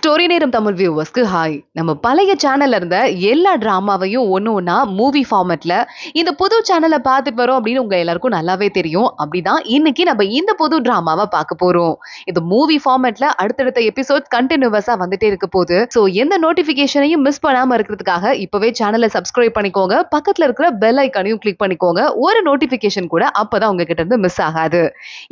Story நேரம் Tamil வியூவர்ஸ்க்கு hi. நம்ம பழைய சேனல்ல இருந்த எல்லா டிராமாவையும் ஒண்ணா மூவி ஃபார்மேட்ல இந்த புது சேனல்ல பார்த்துட்டு வரோம் அப்படின்னு உங்க எல்லாருக்கும் நல்லாவே தெரியும். அப்படிதான் இன்னைக்கு நம்ம இந்த புது டிராமாவை பார்க்க போறோம். இது மூவி ஃபார்மேட்ல அடுத்தடுத்த எபிசோட் கண்டினியூவஸா வந்துட்டே இருக்க போகுது. சோ எந்த நோட்டிபிகேஷனையும் மிஸ் பண்ணாம இருக்கிறதுக்காக இப்பவே சேனலை சப்ஸ்கிரைப் பண்ணிக்கோங்க. பக்கத்துல இருக்கிற பெல் ஐக்கானையும் கிளிக் பண்ணிக்கோங்க. ஒரு நோட்டிபிகேஷன் கூட அப்பதான் உங்ககிட்ட இருந்து மிஸ் ஆகாது.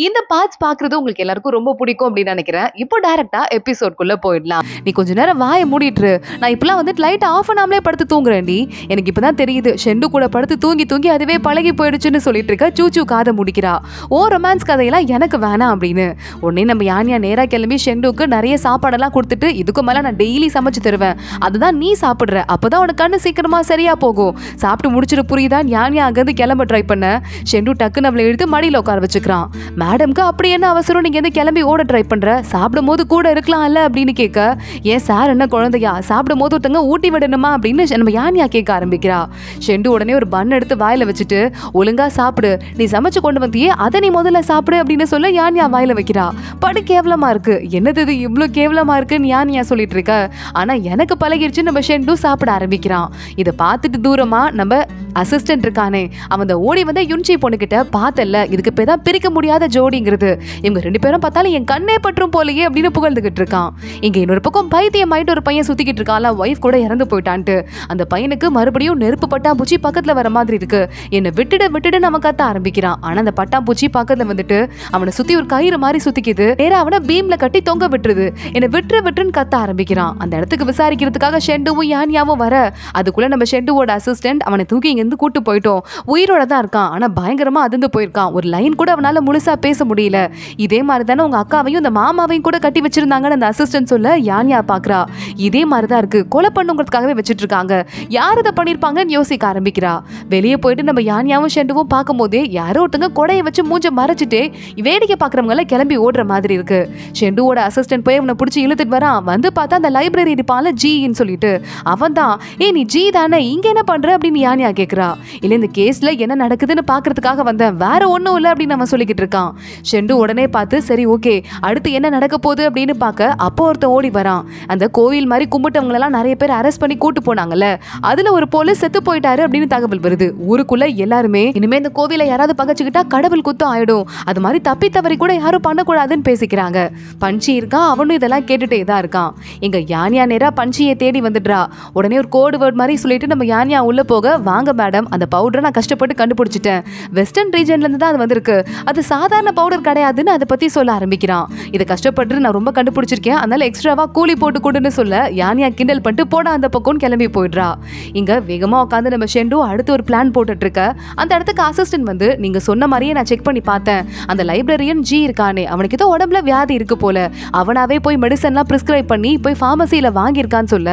இந்த பார்ட்ஸ் பாக்குறது உங்களுக்கு எல்லாருக்கும் ரொம்ப பிடிக்கும் அப்படின்னு நினைக்கிறேன். இப்போ டைரக்டா எபிசோட்குள்ள போயிடலாம். நீ கொஞ்ச நேரம் வாயை மூடிட்டு, நான் இப்பெல்லாம் வந்து லைட் ஆஃப் பண்ணாமலே படுத்து தூங்குறேன்டி. எனக்கு இப்பதான் தெரியுது ஷெண்டு கூட படுத்து தூங்கி தூங்கி அதுவே பழகி போயிடுச்சுன்னு சொல்லிட்டு இருக்க. சூச்சு காதை முடிக்கிறா. ஓ ரொமான்ஸ் கதையெல்லாம் எனக்கு வேணாம் அப்படின்னு. உடனே நம்ம யானியா நேரா கிளம்பி ஷெண்டுக்கு நிறைய சாப்பாடெல்லாம் கொடுத்துட்டு, இதுக்கு மேல நான் டெய்லி சமைச்சு தருவேன், அதுதான் நீ சாப்பிடுற, அப்பதான் உனக்கு கண்ணு சீக்கிரமா சரியா போகும், சாப்பிட்டு முடிச்சிட்டு புரியுதான். யானியா அங்கிருந்து கிளம்ப ட்ரை பண்ண ஷெண்டு டக்குன்னு அவளை எடுத்து மடியில உட்கார வச்சுக்கிறான். மேடம்க்கு அப்படி என்ன அவசரம், நீங்க எந்த கிளம்பி ஓட ட்ரை பண்ற, சாப்பிடும் போது கூட இருக்கலாம் இல்ல அப்படின்னு கேட்க, ஏன் சார் என்ன குழந்தையா, சாப்பிடும் போது ஒருத்தங்க ஊட்டி விடணுமா அப்படின்னு நம்ம யானியா கேட்க ஆரம்பிக்கிறா. ஷெண்டு உடனே ஒரு பன் எடுத்து வாயில வச்சுட்டு, ஒழுங்கா சாப்பிடு, நீ சமைச்சு கொண்டு வந்தியே அதை நீ முதல்ல சாப்பிடு அப்படின்னு சொல்ல யானியா வாயில வைக்கிறா. படு கேவலமா இருக்கு, என்னது இது இவ்வளவு கேவலமா இருக்குன்னு யானியா சொல்லிட்டு இருக்க. ஆனா எனக்கு பழகிடுச்சு நம்ம ஷெண்டு சாப்பிட ஆரம்பிக்கிறான். இதை பார்த்துட்டு தூரமா நம்ம அசிஸ்டன்ட் இருக்கானே, அவன் ஓடி வந்த யுன்சி பொண்ணுகிட்ட, பார்த்தல இதுக்கு பேதான் பிரிக்க முடியாத ஜோடிங்கிறது, இவங்க ரெண்டு பேரும் பார்த்தாலும் என் கண்ணே பற்றும் போலயே அப்படின்னு புகழ்ந்துகிட்டு இருக்கான். இங்க இன்னொரு பக்கம் பைத்தியமாயிட்டு ஒரு பையன் சுத்திக்கிட்டு இருக்கான், ஒய்ஃப் கூட இறந்து போயிட்டான்ட்டு. அந்த பையனுக்கு மறுபடியும் நெருப்பு பட்டாம்பூச்சி பக்கத்துல வர மாதிரி இருக்கு, என்னை விட்டுடு நம்ம கத்த ஆரம்பிக்கிறான். ஆனா அந்த பட்டாம்பூச்சி பக்கத்துல வந்துட்டு அவனை சுத்தி ஒரு கயிறு மாதிரி சுத்திக்குது. நேரா அவனை பீம்ல கட்டி தொங்க விட்டுருது. என்னை விட்டுருன்னு கத்த ஆரம்பிக்கிறான். அந்த இடத்துக்கு விசாரிக்கிறதுக்காக ஷெண்டுவும் யானியாவும் வர, அதுக்குள்ள நம்ம ஷெண்டுவோட அசிஸ்டன்ட் அவனை தூக்கி இருந்து கூட்டு போயிட்டோம், உயிரோட தான் இருக்கான், ஆனா பயங்கரமா அதிர்ந்து போயிருக்கான், ஒரு லைன் கூட அவனால முழுசா பேச முடியல. இதே மாதிரி தானே உங்க அக்காவையும் இந்த மாமாவையும் கூட கட்டி வச்சிருந்தாங்கன்னு அந்த அசிஸ்டன்ட் சொல்ல யானியா பாக்குறா. இதே மாதிரிதான் இருக்கு, கொலை பண்ணுங்கிறதுக்காகவே வச்சிட்டு இருக்காங்க, யார் இதை பண்ணிருப்பாங்கன்னு யோசிக்க ஆரம்பிக்கிறா. வெளியே போயிட்டு நம்ம யானியாவும் ஷெண்டுவும் பார்க்கும் போதே யாரோ ஒருத்தங்க கொடையை வச்சு மூஞ்ச மறைச்சிட்டு வேடிக்கை பாக்குறவங்க எல்லாம் கிளம்பி ஓடுற மாதிரி இருக்கு. ஷெண்டுவோட அசிஸ்டன்ட் போய் அவனை பிடிச்சி இழுத்துட்டு வரான். வந்து பார்த்தா அந்த லைப்ரரி இருப்பான்ல ஜின்னு சொல்லிட்டு, அவன் தான், ஏ நீ ஜி தானே, இங்க என்ன பண்ற அப்படின்னு யானியா கேக்குறா. இல்ல இந்த கேஸ்ல என்ன நடக்குதுன்னு பாக்குறதுக்காக வந்தேன், வேற ஒண்ணும் இல்ல அப்படின்னு அவன் சொல்லிக்கிட்டு இருக்கான். ஷெண்டு உடனே பார்த்து சரி ஓகே அடுத்து என்ன நடக்க போகுது அப்படின்னு பார்க்க, அப்போ ஒருத்தன் ஓடி வரான். அந்த கோவில் மாதிரி கும்பிட்டவங்க எல்லாம் நிறைய பேர் அரெஸ்ட் பண்ணி கூட்டு போனாங்கல்ல, அதுல ஒரு போலீஸ் செத்து போயிட்டாரு அப்படின்னு தகவல் வருது. ஊருக்குள்ள எல்லாருமே இனிமே இந்த கோவிலை யாராவது பகச்சுக்கிட்டா கடவுள் குத்தம் ஆயிடும், அது மாதிரி தப்பி தவறி கூட யாரும் பண்ணக்கூடாதுன்னு பேசிக்கிறாங்க. பஞ்சி இருக்கான், அவனும் இதெல்லாம் கேட்டுட்டே தான் இருக்கான். எங்க யானியா நேரா பஞ்சியை தேடி வந்துடுறா. உடனே ஒரு கோடு வேர்ட் மாதிரி சொல்லிட்டு நம்ம யானியா உள்ள போக, வாங்க மேடம் அந்த பவுடரை நான் கஷ்டப்பட்டு கண்டுபிடிச்சிட்டேன், வெஸ்டர்ன் ரீஜன்ல இருந்து தான் அது வந்திருக்கு, அது சாதாரண பவுடர் கிடையாதுன்னு அதை பத்தி சொல்ல ஆரம்பிக்கிறான். இதை கஷ்டப்பட்டு நான் ரொம்ப கண்டுபிடிச்சிருக்கேன், அதனால எக்ஸ்ட்ராவா கூலி போட்டு கொடுன்னு சொல்ல யானியா கிண்டல் பண்ணிட்டு போட அந்த பக்கம் கிளம்பி போயிடுறா. இங்க வேகமா உட்காந்து நம்ம ஷெண்டு அடுத்து ஒரு பிளான் போட்டுட்டு இருக்க. அந்த இடத்துக்கு அசிஸ்டன்ட் வந்து, நீங்க சொன்ன மாதிரியே நான் செக் பண்ணி பார்த்தேன், அந்த லைப்ரரியன் ஜி இருக்கானே அவனுக்கு ஏதோ உடம்புல வியாதி இருக்கு போல, அவனாவே போய் மெடிசன்லாம் பிரிஸ்கிரைப் பண்ணி போய் ஃபார்மசியில வாங்கியிருக்கான்னு சொல்ல,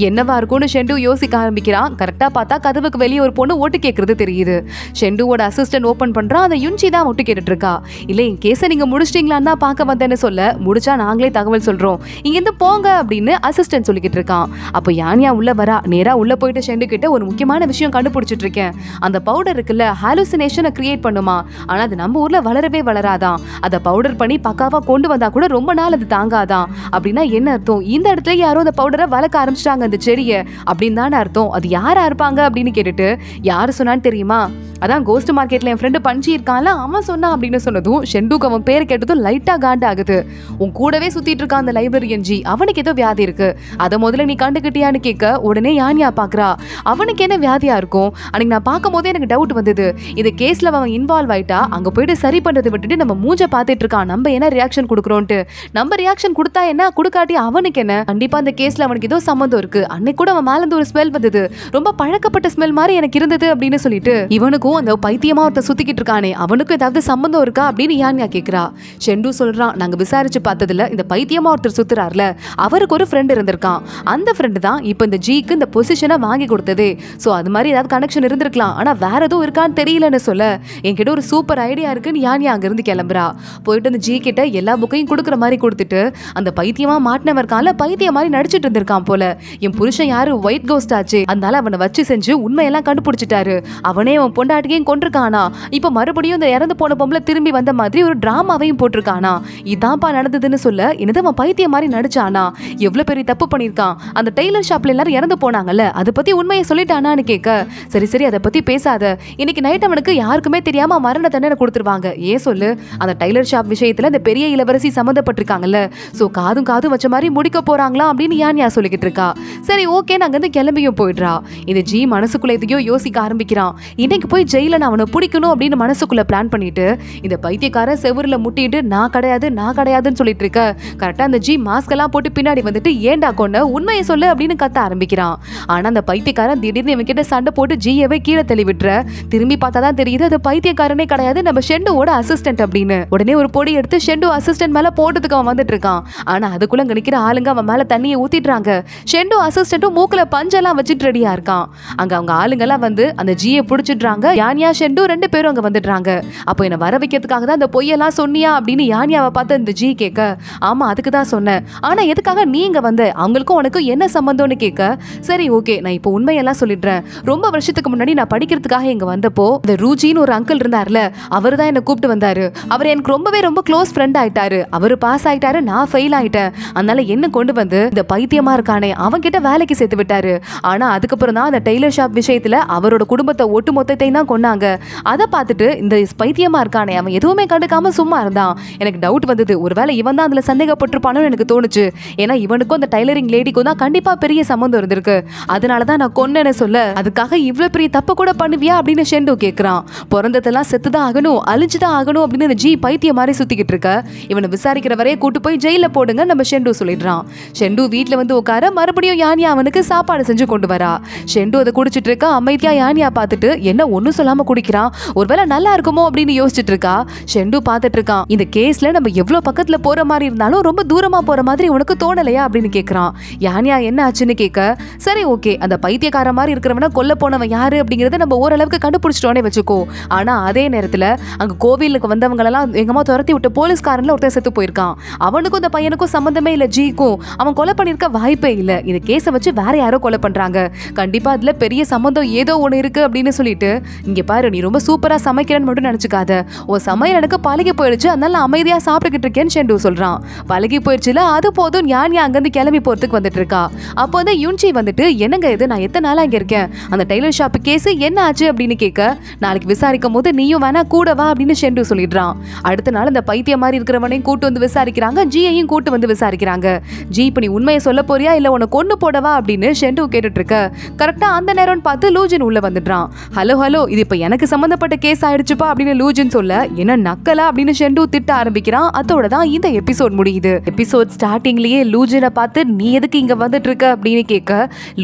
என்னவா இருக்கும்னு ஷெண்டு யோசிக்க ஆரம்பிக்கிறான். கரெக்டா பார்த்தா கதவுக்கு வெளியே ஒரு பொண்ணு ஓட்டு கேட்கறது தெரியுது. ஷெண்டுவோட அசிஸ்டன்ட் ஓபன் பண்றான். அந்த யுன்சி தான் ஒட்டு கேட்டுட்டு இருக்கா. இல்ல என் கேஸை நீங்க முடிச்சிட்டீங்களான்னு தான் பார்க்க வந்தேன்னு சொல்ல, முடிச்சா நாங்களே தகவல் சொல்றோம், இங்க இருந்து போங்க அப்படின்னு அசிஸ்டன்ட் சொல்லிக்கிட்டு இருக்கான். அப்ப யானியா உள்ள வரா. நேரா உள்ள போயிட்டு ஷெண்டு கிட்ட, ஒரு முக்கியமான விஷயம் கண்டுபிடிச்சிட்டு இருக்கேன், அந்த பவுடர் இருக்குல்ல ஹாலுசினேஷனை கிரியேட் பண்ணுமா, ஆனா அது நம்ம ஊர்ல வளரவே வளராதான், அதை பவுடர் பண்ணி பக்காவா கொண்டு வந்தா கூட ரொம்ப நாள் அது தாங்காதான். அப்படின்னா என்ன அர்த்தம், இந்த இடத்துல யாரோ அந்த பவுடரை வளர்க்க ஆரம்பிச்சிட்டாங்க அந்த செடியை அப்படின்னு தானே அர்த்தம், அது யாரா இருப்பாங்க அப்படின்னு கேட்டுட்டு, யாரு சொன்னான்னு தெரியுமா, அதான் கோஸ்ட் மார்க்கெட்ல என் ஃப்ரெண்டு பஞ்சி இருக்கான்ல அவன் சொன்னா அப்படின்னு சொன்னதும் ஷெண்டுக்கு அவன் பேர் கேட்டதும் லைட்டா காண்டு ஆகுது. உன் கூடவே சுத்திட்டு இருக்கான் அந்த லைப்ரரியன் ஜி, அவனுக்கு ஏதோ வியாதி இருக்கு, அதை முதல்ல நீ கண்டுகிட்டியான்னு கேட்க, உடனே யானியா பாக்குறா. அவனுக்கு என்ன வியாதியா இருக்கும், அன்னைக்கு நான் பார்க்கும் போதே எனக்கு டவுட் வந்தது, இது கேஸ்ல அவன் இன்வால்வ் ஆயிட்டா அங்க போயிட்டு சரி பண்றதை விட்டுட்டு நம்ம மூஞ்ச பாத்துட்டு இருக்கான், நம்ம என்ன ரியாக்ஷன் கொடுக்குறோன்ட்டு, நம்ம ரியாக்ஷன் கொடுத்தா என்ன கொடுக்காட்டி அவனுக்கு என்ன, கண்டிப்பா அந்த கேஸ்ல அவனுக்கு ஏதோ சம்மந்தம் இருக்கு, அன்னைக்கு கூட அவன் மேல இருந்து ஒரு ஸ்மெல் வந்தது, ரொம்ப பழக்கப்பட்ட ஸ்மெல் மாதிரி எனக்கு இருந்தது அப்படின்னு சொல்லிட்டு, இவனுக்கும் அந்த பைத்தியமா ஒருத்த சுத்திக்கிட்டு இருக்கானே அவனுக்கும் ஏதாவது சம்பந்தம் இருக்கா அப்படின்னு யானியா கேக்குறா. ஷெண்டு சொல்றான், நாங்க விசாரிச்சு பார்த்ததுல இந்த பைத்தியமா ஒருத்தர் சுத்துறாருல அவருக்கு ஒரு ஃப்ரெண்ட் இருந்திருக்கான், அந்த ஃப்ரெண்டு தான் இப்ப இந்த ஜிக்கு இந்த பொசிஷனை வாங்கி கொடுத்ததே, சோ அது மாதிரி ஏதாவது கனெக்ஷன் இருந்திருக்கலாம், ஆனா வேற எதுவும் இருக்கான்னு தெரியலன்னு சொல்ல, என்கிட்ட ஒரு சூப்பர் ஐடியா இருக்குன்னு யானியா அங்க இருந்து கிளம்புறா. போயிட்டு அந்த ஜி கிட்ட எல்லா புக்கையும் கொடுக்குற மாதிரி கொடுத்துட்டு, அந்த பைத்தியமா மாட்டினவர் இருக்கான்ல பைத்திய மாதிரி நடிச்சிட்டு இருந்திருக்கான் போல, என் புருஷன் யாரு ஒயிட் கோஸ்ட் ஆச்சு, அதனால அவனை வச்சு செஞ்சு உண்மையெல்லாம் கண்டுபிடிச்சிட்டாரு, அவனே அவன் பொண்டாட்டி பொண்டாட்டியையும் கொண்டிருக்கானா, இப்ப மறுபடியும் இந்த இறந்து போன பொம்பளை திரும்பி வந்த மாதிரி ஒரு டிராமாவையும் போட்டிருக்கானா, இதான்ப்பா நடந்ததுன்னு சொல்ல, என்னது அவன் பைத்தியம் மாதிரி நடிச்சானா, எவ்வளவு பெரிய தப்பு பண்ணிருக்கான், அந்த டெய்லர் ஷாப்ல எல்லாரும் இறந்து போனாங்கல்ல, அதை பத்தி உண்மையை சொல்லிட்டானான்னு கேட்க, சரி சரி அதை பத்தி பேசாத, இன்னைக்கு நைட் அவனுக்கு யாருக்குமே தெரியாம மரண தண்டனை கொடுத்துருவாங்க, ஏன் சொல்லு, அந்த டெய்லர் ஷாப் விஷயத்துல இந்த பெரிய இளவரசி சம்மந்தப்பட்டிருக்காங்கல்ல, சோ காதும் வச்ச மாதிரி முடிக்க போறாங்களா அப்படின்னு யான்யா சொல்லிக்கிட்டு இருக்கா. சரி ஓகே, நாங்க வந்து கிளம்பியும் போயிடுறா. இது ஜி மனசுக்குள்ள எதையோ யோசிக்க ஆரம்பிக்கிறான். இன்னைக்கு போய் ஜெயில நான் அவனை பிடிக்கணும் அப்படின்னு மனசுக்குள்ள பிளான் பண்ணிட்டு இந்த பைத்தியக்காரன் செவுருல முட்டிட்டு நான் கிடையாதுன்னு சொல்லிட்டு இருக்க, கரெக்டா அந்த ஜி மாஸ்க் எல்லாம் போட்டு பின்னாடி வந்துட்டு ஏண்டா கொன்ன, உண்மையை சொல்லு அப்படின்னு கத்த ஆரம்பிக்கிறான். ஆனா அந்த பைத்தியக்காரன் திடீர்னு இவன் கிட்ட சண்டை போட்டு ஜியவே கீழே தள்ளி விட்டுற, திரும்பி பார்த்தாதான் தெரியுது அது பைத்தியக்காரனே கிடையாது, நம்ம ஷெண்டுவோட அசிஸ்டன்ட் அப்படின்னு. உடனே ஒரு பொடி எடுத்து ஷெண்டு அசிஸ்டன்ட் மேல போட்டதுக்கு அவன் வந்துட்டு இருக்கான். ஆனா அதுக்குள்ள நிக்கிற ஆளுங்க அவன் மேல தண்ணியை ஊத்திடுறாங்க. ஷெண்டு அசிஸ்டன்ட்டும் மூக்குல பஞ்செல்லாம் வச்சுட்டு ரெடியா இருக்கான். அங்க அவங்க ஆளுங்க எல்லாம் வந்து அந்த ஜியை புடிச்சிடுறாங்க. யான்யா ஷெண்டு 2 பேரும் அங்க வந்துடுறாங்க. அப்போ என்ன வர வைக்கிறதுக்காக தான் அந்த பொய்யெல்லாம் சொன்னியா அப்படின்னு யான்யாவை பார்த்து இந்த ஜி கேட்க, ஆமா அதுக்கு தான் சொன்னேன், ஆனா எதுக்காக நீங்க வந்து அவங்களுக்கும் உனக்கு என்ன சம்பந்தம்னு கேட்க, சரி ஓகே நான் இப்போ உண்மையெல்லாம் சொல்லிடுறேன். ரொம்ப வருஷத்துக்கு முன்னாடி நான் படிக்கிறதுக்காக இங்க வந்தப்போ இந்த ரூஜின்னு ஒரு அங்கிள் இருந்தார்ல, அவரு தான் என்ன கூப்பிட்டு வந்தாரு. அவர் எனக்கு ரொம்ப க்ளோஸ் ஃப்ரெண்ட் ஆயிட்டாரு. அவரு பாஸ் ஆயிட்டாரு, நான் ஃபெயில் ஆயிட்டேன். அதனால என்ன கொண்டு வந்து இந்த பைத்தியமா இருக்கானே அவன் கிட்ட வேலைக்கு சேர்த்து விட்டாரு. ஆனா அதுக்கப்புறம் தான் அந்த டெய்லர் ஷாப் விஷயத்துல அவரோட குடும்பத்தை ஒட்டு மொத்தத்தையும் தான் கொண்டாங்க. அதை பார்த்துட்டு இந்த பைத்தியமா இருக்கானே அவன் எதுவுமே கண்டுக்காம சும்மா இருந்தான். எனக்கு டவுட் வந்தது, ஒருவேளை இவன் தான் அதுல சந்தேகப்பட்டிருப்பானு எனக்கு தோணுச்சு. ஏன்னா இவனுக்கும் அந்த டைலரிங் லேடிக்கும் தான் கண்டிப்பா பெரிய சம்பந்தம் இருந்திருக்கு. அதனாலதான் நான் கொன்னேன்னு சொல்ல, அதுக்காக இவ்வளவு பெரிய தப்பு கூட பண்ணுவியா அப்படின்னு ஷெண்டு கேட்கிறான். பிறந்ததெல்லாம் செத்துதான் ஆகணும், அழிஞ்சுதான் ஆகணும் அப்படின்னு ஜி பைத்தியம் மாதிரி சுத்திக்கிட்டு இருக்க, இவனை விசாரிக்கிற வரையே கூட்டு போய் ஜெயில போடுங்க நம்ம ஷெண்டு சொல்லிடுறான். ஷெண்டு வீட்டுல வந்து உட்கார மறுபடியும் யான்யா அவனுக்கு சாப்பாடு செஞ்சு கொண்டு வரா. ஷெண்டு அதை குடிச்சிட்டு இருக்கா. அமைதியா யான்யா பார்த்துட்டு என்ன ஒன்னும் சொல்லாம குடிக்கிறான், ஒருவேளை நல்லா இருக்குமோ அப்படின்னு யோசிச்சுட்டு இருக்கா. ஷெண்டு பார்த்துட்டு இருக்கான். இந்த கேஸ்ல நம்ம எவ்வளவு பக்கத்துல போற மாதிரி இருந்தாலும் ரொம்ப தூரமா போற மாதிரி உனக்கு தோணலையா அப்படின்னு கேட்கிறான். யான்யா என்ன ஆச்சுன்னு கேட்க, சரி ஓகே அந்த பைத்தியக்கார மாதிரி இருக்கிறவன கொல்ல போனவன் யாரு அப்படிங்கறத நம்ம ஓரளவுக்கு கண்டுபிடிச்சிட்டோன்னே வச்சுக்கோ. ஆனா அதே நேரத்துல அங்க கோவிலுக்கு வந்தவங்க எல்லாம் எங்கம்மா துரத்தி விட்டு போலீஸ்காரன்ல ஒருத்தர் செத்து போயிருக்கான். அவனுக்கும் இந்த பையனுக்கும் சம்பந்தமே இல்ல, ஜிக்கும் அவன் கொலை பண்ணிருக்க வாய்ப்பே இல்ல. இந்த கேஸை வச்சு வேற யாரோ கொலை பண்றாங்க, கண்டிப்பா அதுல பெரிய சம்பந்தம் ஏதோ ஒண்ணு இருக்கு அப்படின்னு சொல்லிட்டு, இங்க பாரு நீ ரொம்ப சூப்பரா சமைக்கிறேன்னு மட்டும் நினைச்சுக்காத, உன் சமையல் எனக்கு பழகி போயிடுச்சு, அதனால அமைதியா சாப்பிட்டுக்கிட்டு இருக்கேன்னு ஷெண்டு சொல்றான். பழகி போயிடுச்சுல அது போதும், யான்யா அங்கிருந்து கிளம்பி போறதுக்கு வந்துட்டு இருக்கா. அப்போ வந்து யுன்சி வந்துட்டு, என்னங்க இது, நான் எத்தனை நாளா இங்க இருக்கேன், அந்த டெய்லர் ஷாப் கேஸ் என்ன ஆச்சு அப்படின்னு கேட்க, நாளைக்கு விசாரிக்கும் போது நீயும் வேணா கூட வா அப்படின்னு ஷெண்டு சொல்லிடுறான். அடுத்த நாள் இந்த பைத்தியம் மாதிரி இருக்கிறவனையும் கூட்டு வந்து விசாரிக்கிறாங்க, ஜியையும் கூட்டு வந்து விசாரிக்கிறாங்க. ஜி இப்ப நீ உண்மையை சொல்ல போறியா இல்ல உன்னை கொண்டு போடவா அப்படின்னு ஷெண்டு கேட்டுட்டு இருக்க. கரெக்டா அந்த நேரம் பார்த்து லூஜின் உள்ள வந்துடுறான். ஹலோ இது இப்ப எனக்கு சம்பந்தப்பட்ட கேஸ் ஆயிடுச்சுப்பா அப்படின்னு லூஜின் சொல்ல, என்ன நக்கலா அப்படின்னு ஷெண்டு திட்ட ஆரம்பிக்கிறான். அதோட தான் இந்த எபிசோட் முடியுது. எபிசோட் ஸ்டார்டிங்லயே லூஜினை பார்த்து நீ எதுக்கு இங்க வந்துட்டு இருக்க அப்படின்னு கேட்க,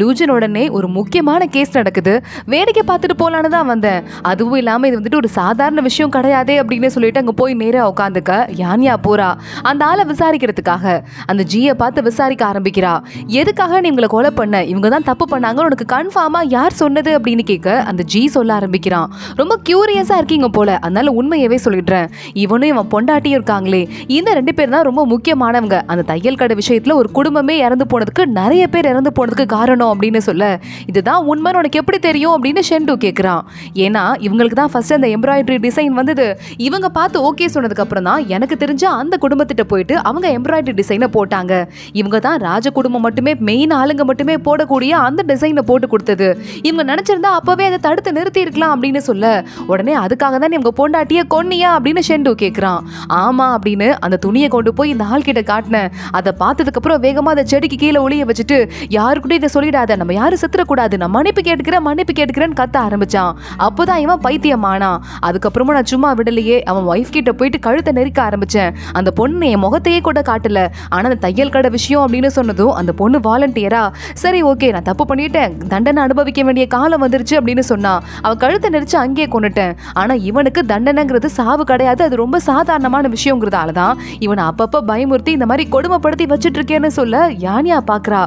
லூஜின் உடனே ஒரு முக்கியமான கேஸ் நடக்குது, வேடிக்கை பார்த்துட்டு போலான்னு தான் வந்தேன், அதுவும் இல்லாம இது வந்துட்டு ஒரு சாதாரண விஷயம் கிடையாதே அப்படின்னு சொல்லிட்டு அங்க போய் நேரா உட்காந்துக்க யான்யா போறா அந்த ஆளை விசாரிக்கிறதுக்காக. அந்த ஜியை பார்த்து விசாரிக்க ஆரம்பிக்கிறா. எதுக்காக நீ இவங்களை கொலை பண்ண, இவங்க தான் தப்பு பண்ணாங்க, உனக்கு கன்ஃபார்மா யார் சொன்னது அப்படின்னு கேட்க அந்த ஜி சொல்ல ஆரம்பிக்கிறான். ரொம்ப கியூரியஸா இருக்கீங்க போல, அதனால உண்மையவே சொல்லிடுறேன், இவனும் இவன் பொண்டாட்டியும் இருக்காங்களே இந்த 2 பேர் தான் ரொம்ப முக்கியமானவங்க. அந்த தையல் கடை விஷயத்துல ஒரு குடும்பமே இறந்து போனதுக்கு, நிறைய பேர் இறந்து போனதுக்கு காரணம் அப்படின்னு சொல்ல, இதுதான் உண்மைன்னு உனக்கு எப்படி தெரியும் அப்படின்னு ஷெண்டு கேட்கிறான். ஏன்னா இவங்களுக்கு தான் ஃபர்ஸ்ட் அந்த எம்ப்ராய்டரி டிசைன் வந்தது, இவங்க பார்த்து ஓகே சொன்னதுக்கு அப்புறம் தான் எனக்கு தெரிஞ்ச அந்த குடும்பத்திட்ட போயிட்டு அவங்க எம்ப்ராய்டரி டிசைனை போட்டாங்க. இவங்க தான் ராஜ குடும்பம் மட்டுமே, மெயின் ஆளுங்க மட்டுமே போடக்கூடிய அந்த டிசைனை போட்டு கொடுத்தது. இவங்க நினைச்சிருந்தா அப்பவே அதை தடுத்து நிறுத்தி இருக்கலாம் அப்படின்னு சொல்ல, உடனே அதுக்காக தான் இவங்க பொண்டாட்டிய கொன்னியா அப்படின்னு ஷெண்டு கேட்கிறான். ஆமா அப்படின்னு அந்த துணியை கொண்டு போய் இந்த ஆள் கிட்ட காட்டினேன். அதை பார்த்ததுக்கு அப்புறம் வேகமா அந்த செடிக்கு கீழே ஒளிய வச்சுட்டு, யாருக்கிட்ட இதை சொல்லிடாத, நம்ம யாரும் செத்துறக்கூடாது, நான் மன்னிப்பு கேட்டுக்கிறேன்னு கத்த ஆரம்பிச்சான். அப்போதான் இவன் பைத்தியமானா. அதுக்கப்புறமா நான் சும்மா விடலையே, அவன் ஒய்ஃப் கிட்ட போயிட்டு கழுத்தை நெரிக்க ஆரம்பிச்சேன். அந்த பொண்ணு என் முகத்தையே கூட காட்டல, ஆனா அந்த தையல் கடை விஷயம் அப்படின்னு சொன்னதும் அந்த பொண்ணு வாலண்டியரா, சரி ஓகே நான் தப்பு பண்ணிட்டேன், தண்டனை அனுபவிக்க வேண்டிய காலம் வந்துருச்சு அப்படின்னு சொன்னா, அவ கழுத்தை நெரிச்சு அங்கேயே கொண்டுட்டேன். ஆனா இவனுக்கு தண்டனைங்கிறது சாவு கிடையாது, அது ரொம்ப சாதாரணமான விஷயங்கிறதாலதான் இவனை அப்பப்ப பயமுறுத்தி இந்த மாதிரி கொடுமைப்படுத்தி வச்சுட்டு இருக்கேன்னு சொல்ல, யான்யா பாக்குறா,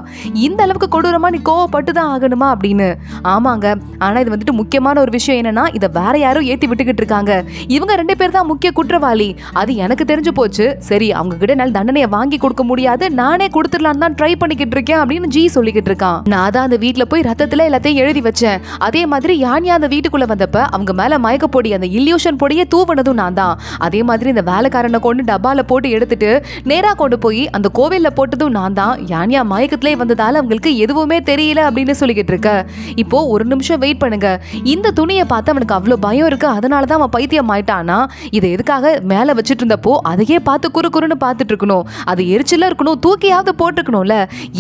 இந்த அளவுக்கு கொடூரமா நீ கோவப்பட்டுதான் ஆகணுமா அப்படின்னு. ஆமாங்க, ஆனா இது வந்துட்டு முக்கியமான ஒரு விஷயம் என்னன்னா, இதை வேற யாரும் ஏத்தி விட்டுக்கிட்டு இருக்காங்க, இவங்க 2 பேர் தான் முக்கிய குற்றவாளி, அது எனக்கு தெரிஞ்சு போச்சு. சரி அவங்க கிட்ட என்னால தண்டனையை வாங்கி கொடுக்க முடியாது, நானே கொடுத்துடலான்னு தான் ட்ரை பண்ணிக்கிட்டு இருக்கேன் அப்படின்னு ஜி சொல்லிக்கிட்டு இருக்கான். நான் தான் அந்த வீட்டுல போய் ரத்தத்துல எல்லாத்தையும் எழுதி வச்சேன், அதே மாதிரி யான்யா அந்த வீட்டுக்குள்ள வீட்டுக்குள்ள வந்தப்ப அவங்க மேல மயக்க பொடி அந்த இல்யூஷன் பொடியை தூவனதும் நான் தான். அதே மாதிரி இந்த வேலைக்காரனை கொண்டு டப்பால போட்டு எடுத்துட்டு நேரா கொண்டு போய் அந்த கோவில்ல போட்டதும் நான் தான். யானியா மயக்கத்திலே வந்ததால அவங்களுக்கு எதுவுமே தெரியல அப்படின்னு சொல்லிக்கிட்டு இருக்க. இப்போ ஒரு நிமிஷம் வெயிட் பண்ணுங்க, இந்த துணியை பார்த்து அவனுக்கு அவ்வளவு பயம் இருக்கு, அதனாலதான் அவன் பைத்தியம் ஆயிட்டானா? இதை எதுக்காக மேல வச்சுட்டு இருந்தப்போ அதையே பார்த்து குறுன்னு பார்த்துட்டு இருக்கணும், அது எரிச்சல இருக்கணும், தூக்கியாவது போட்டுக்கணும்ல,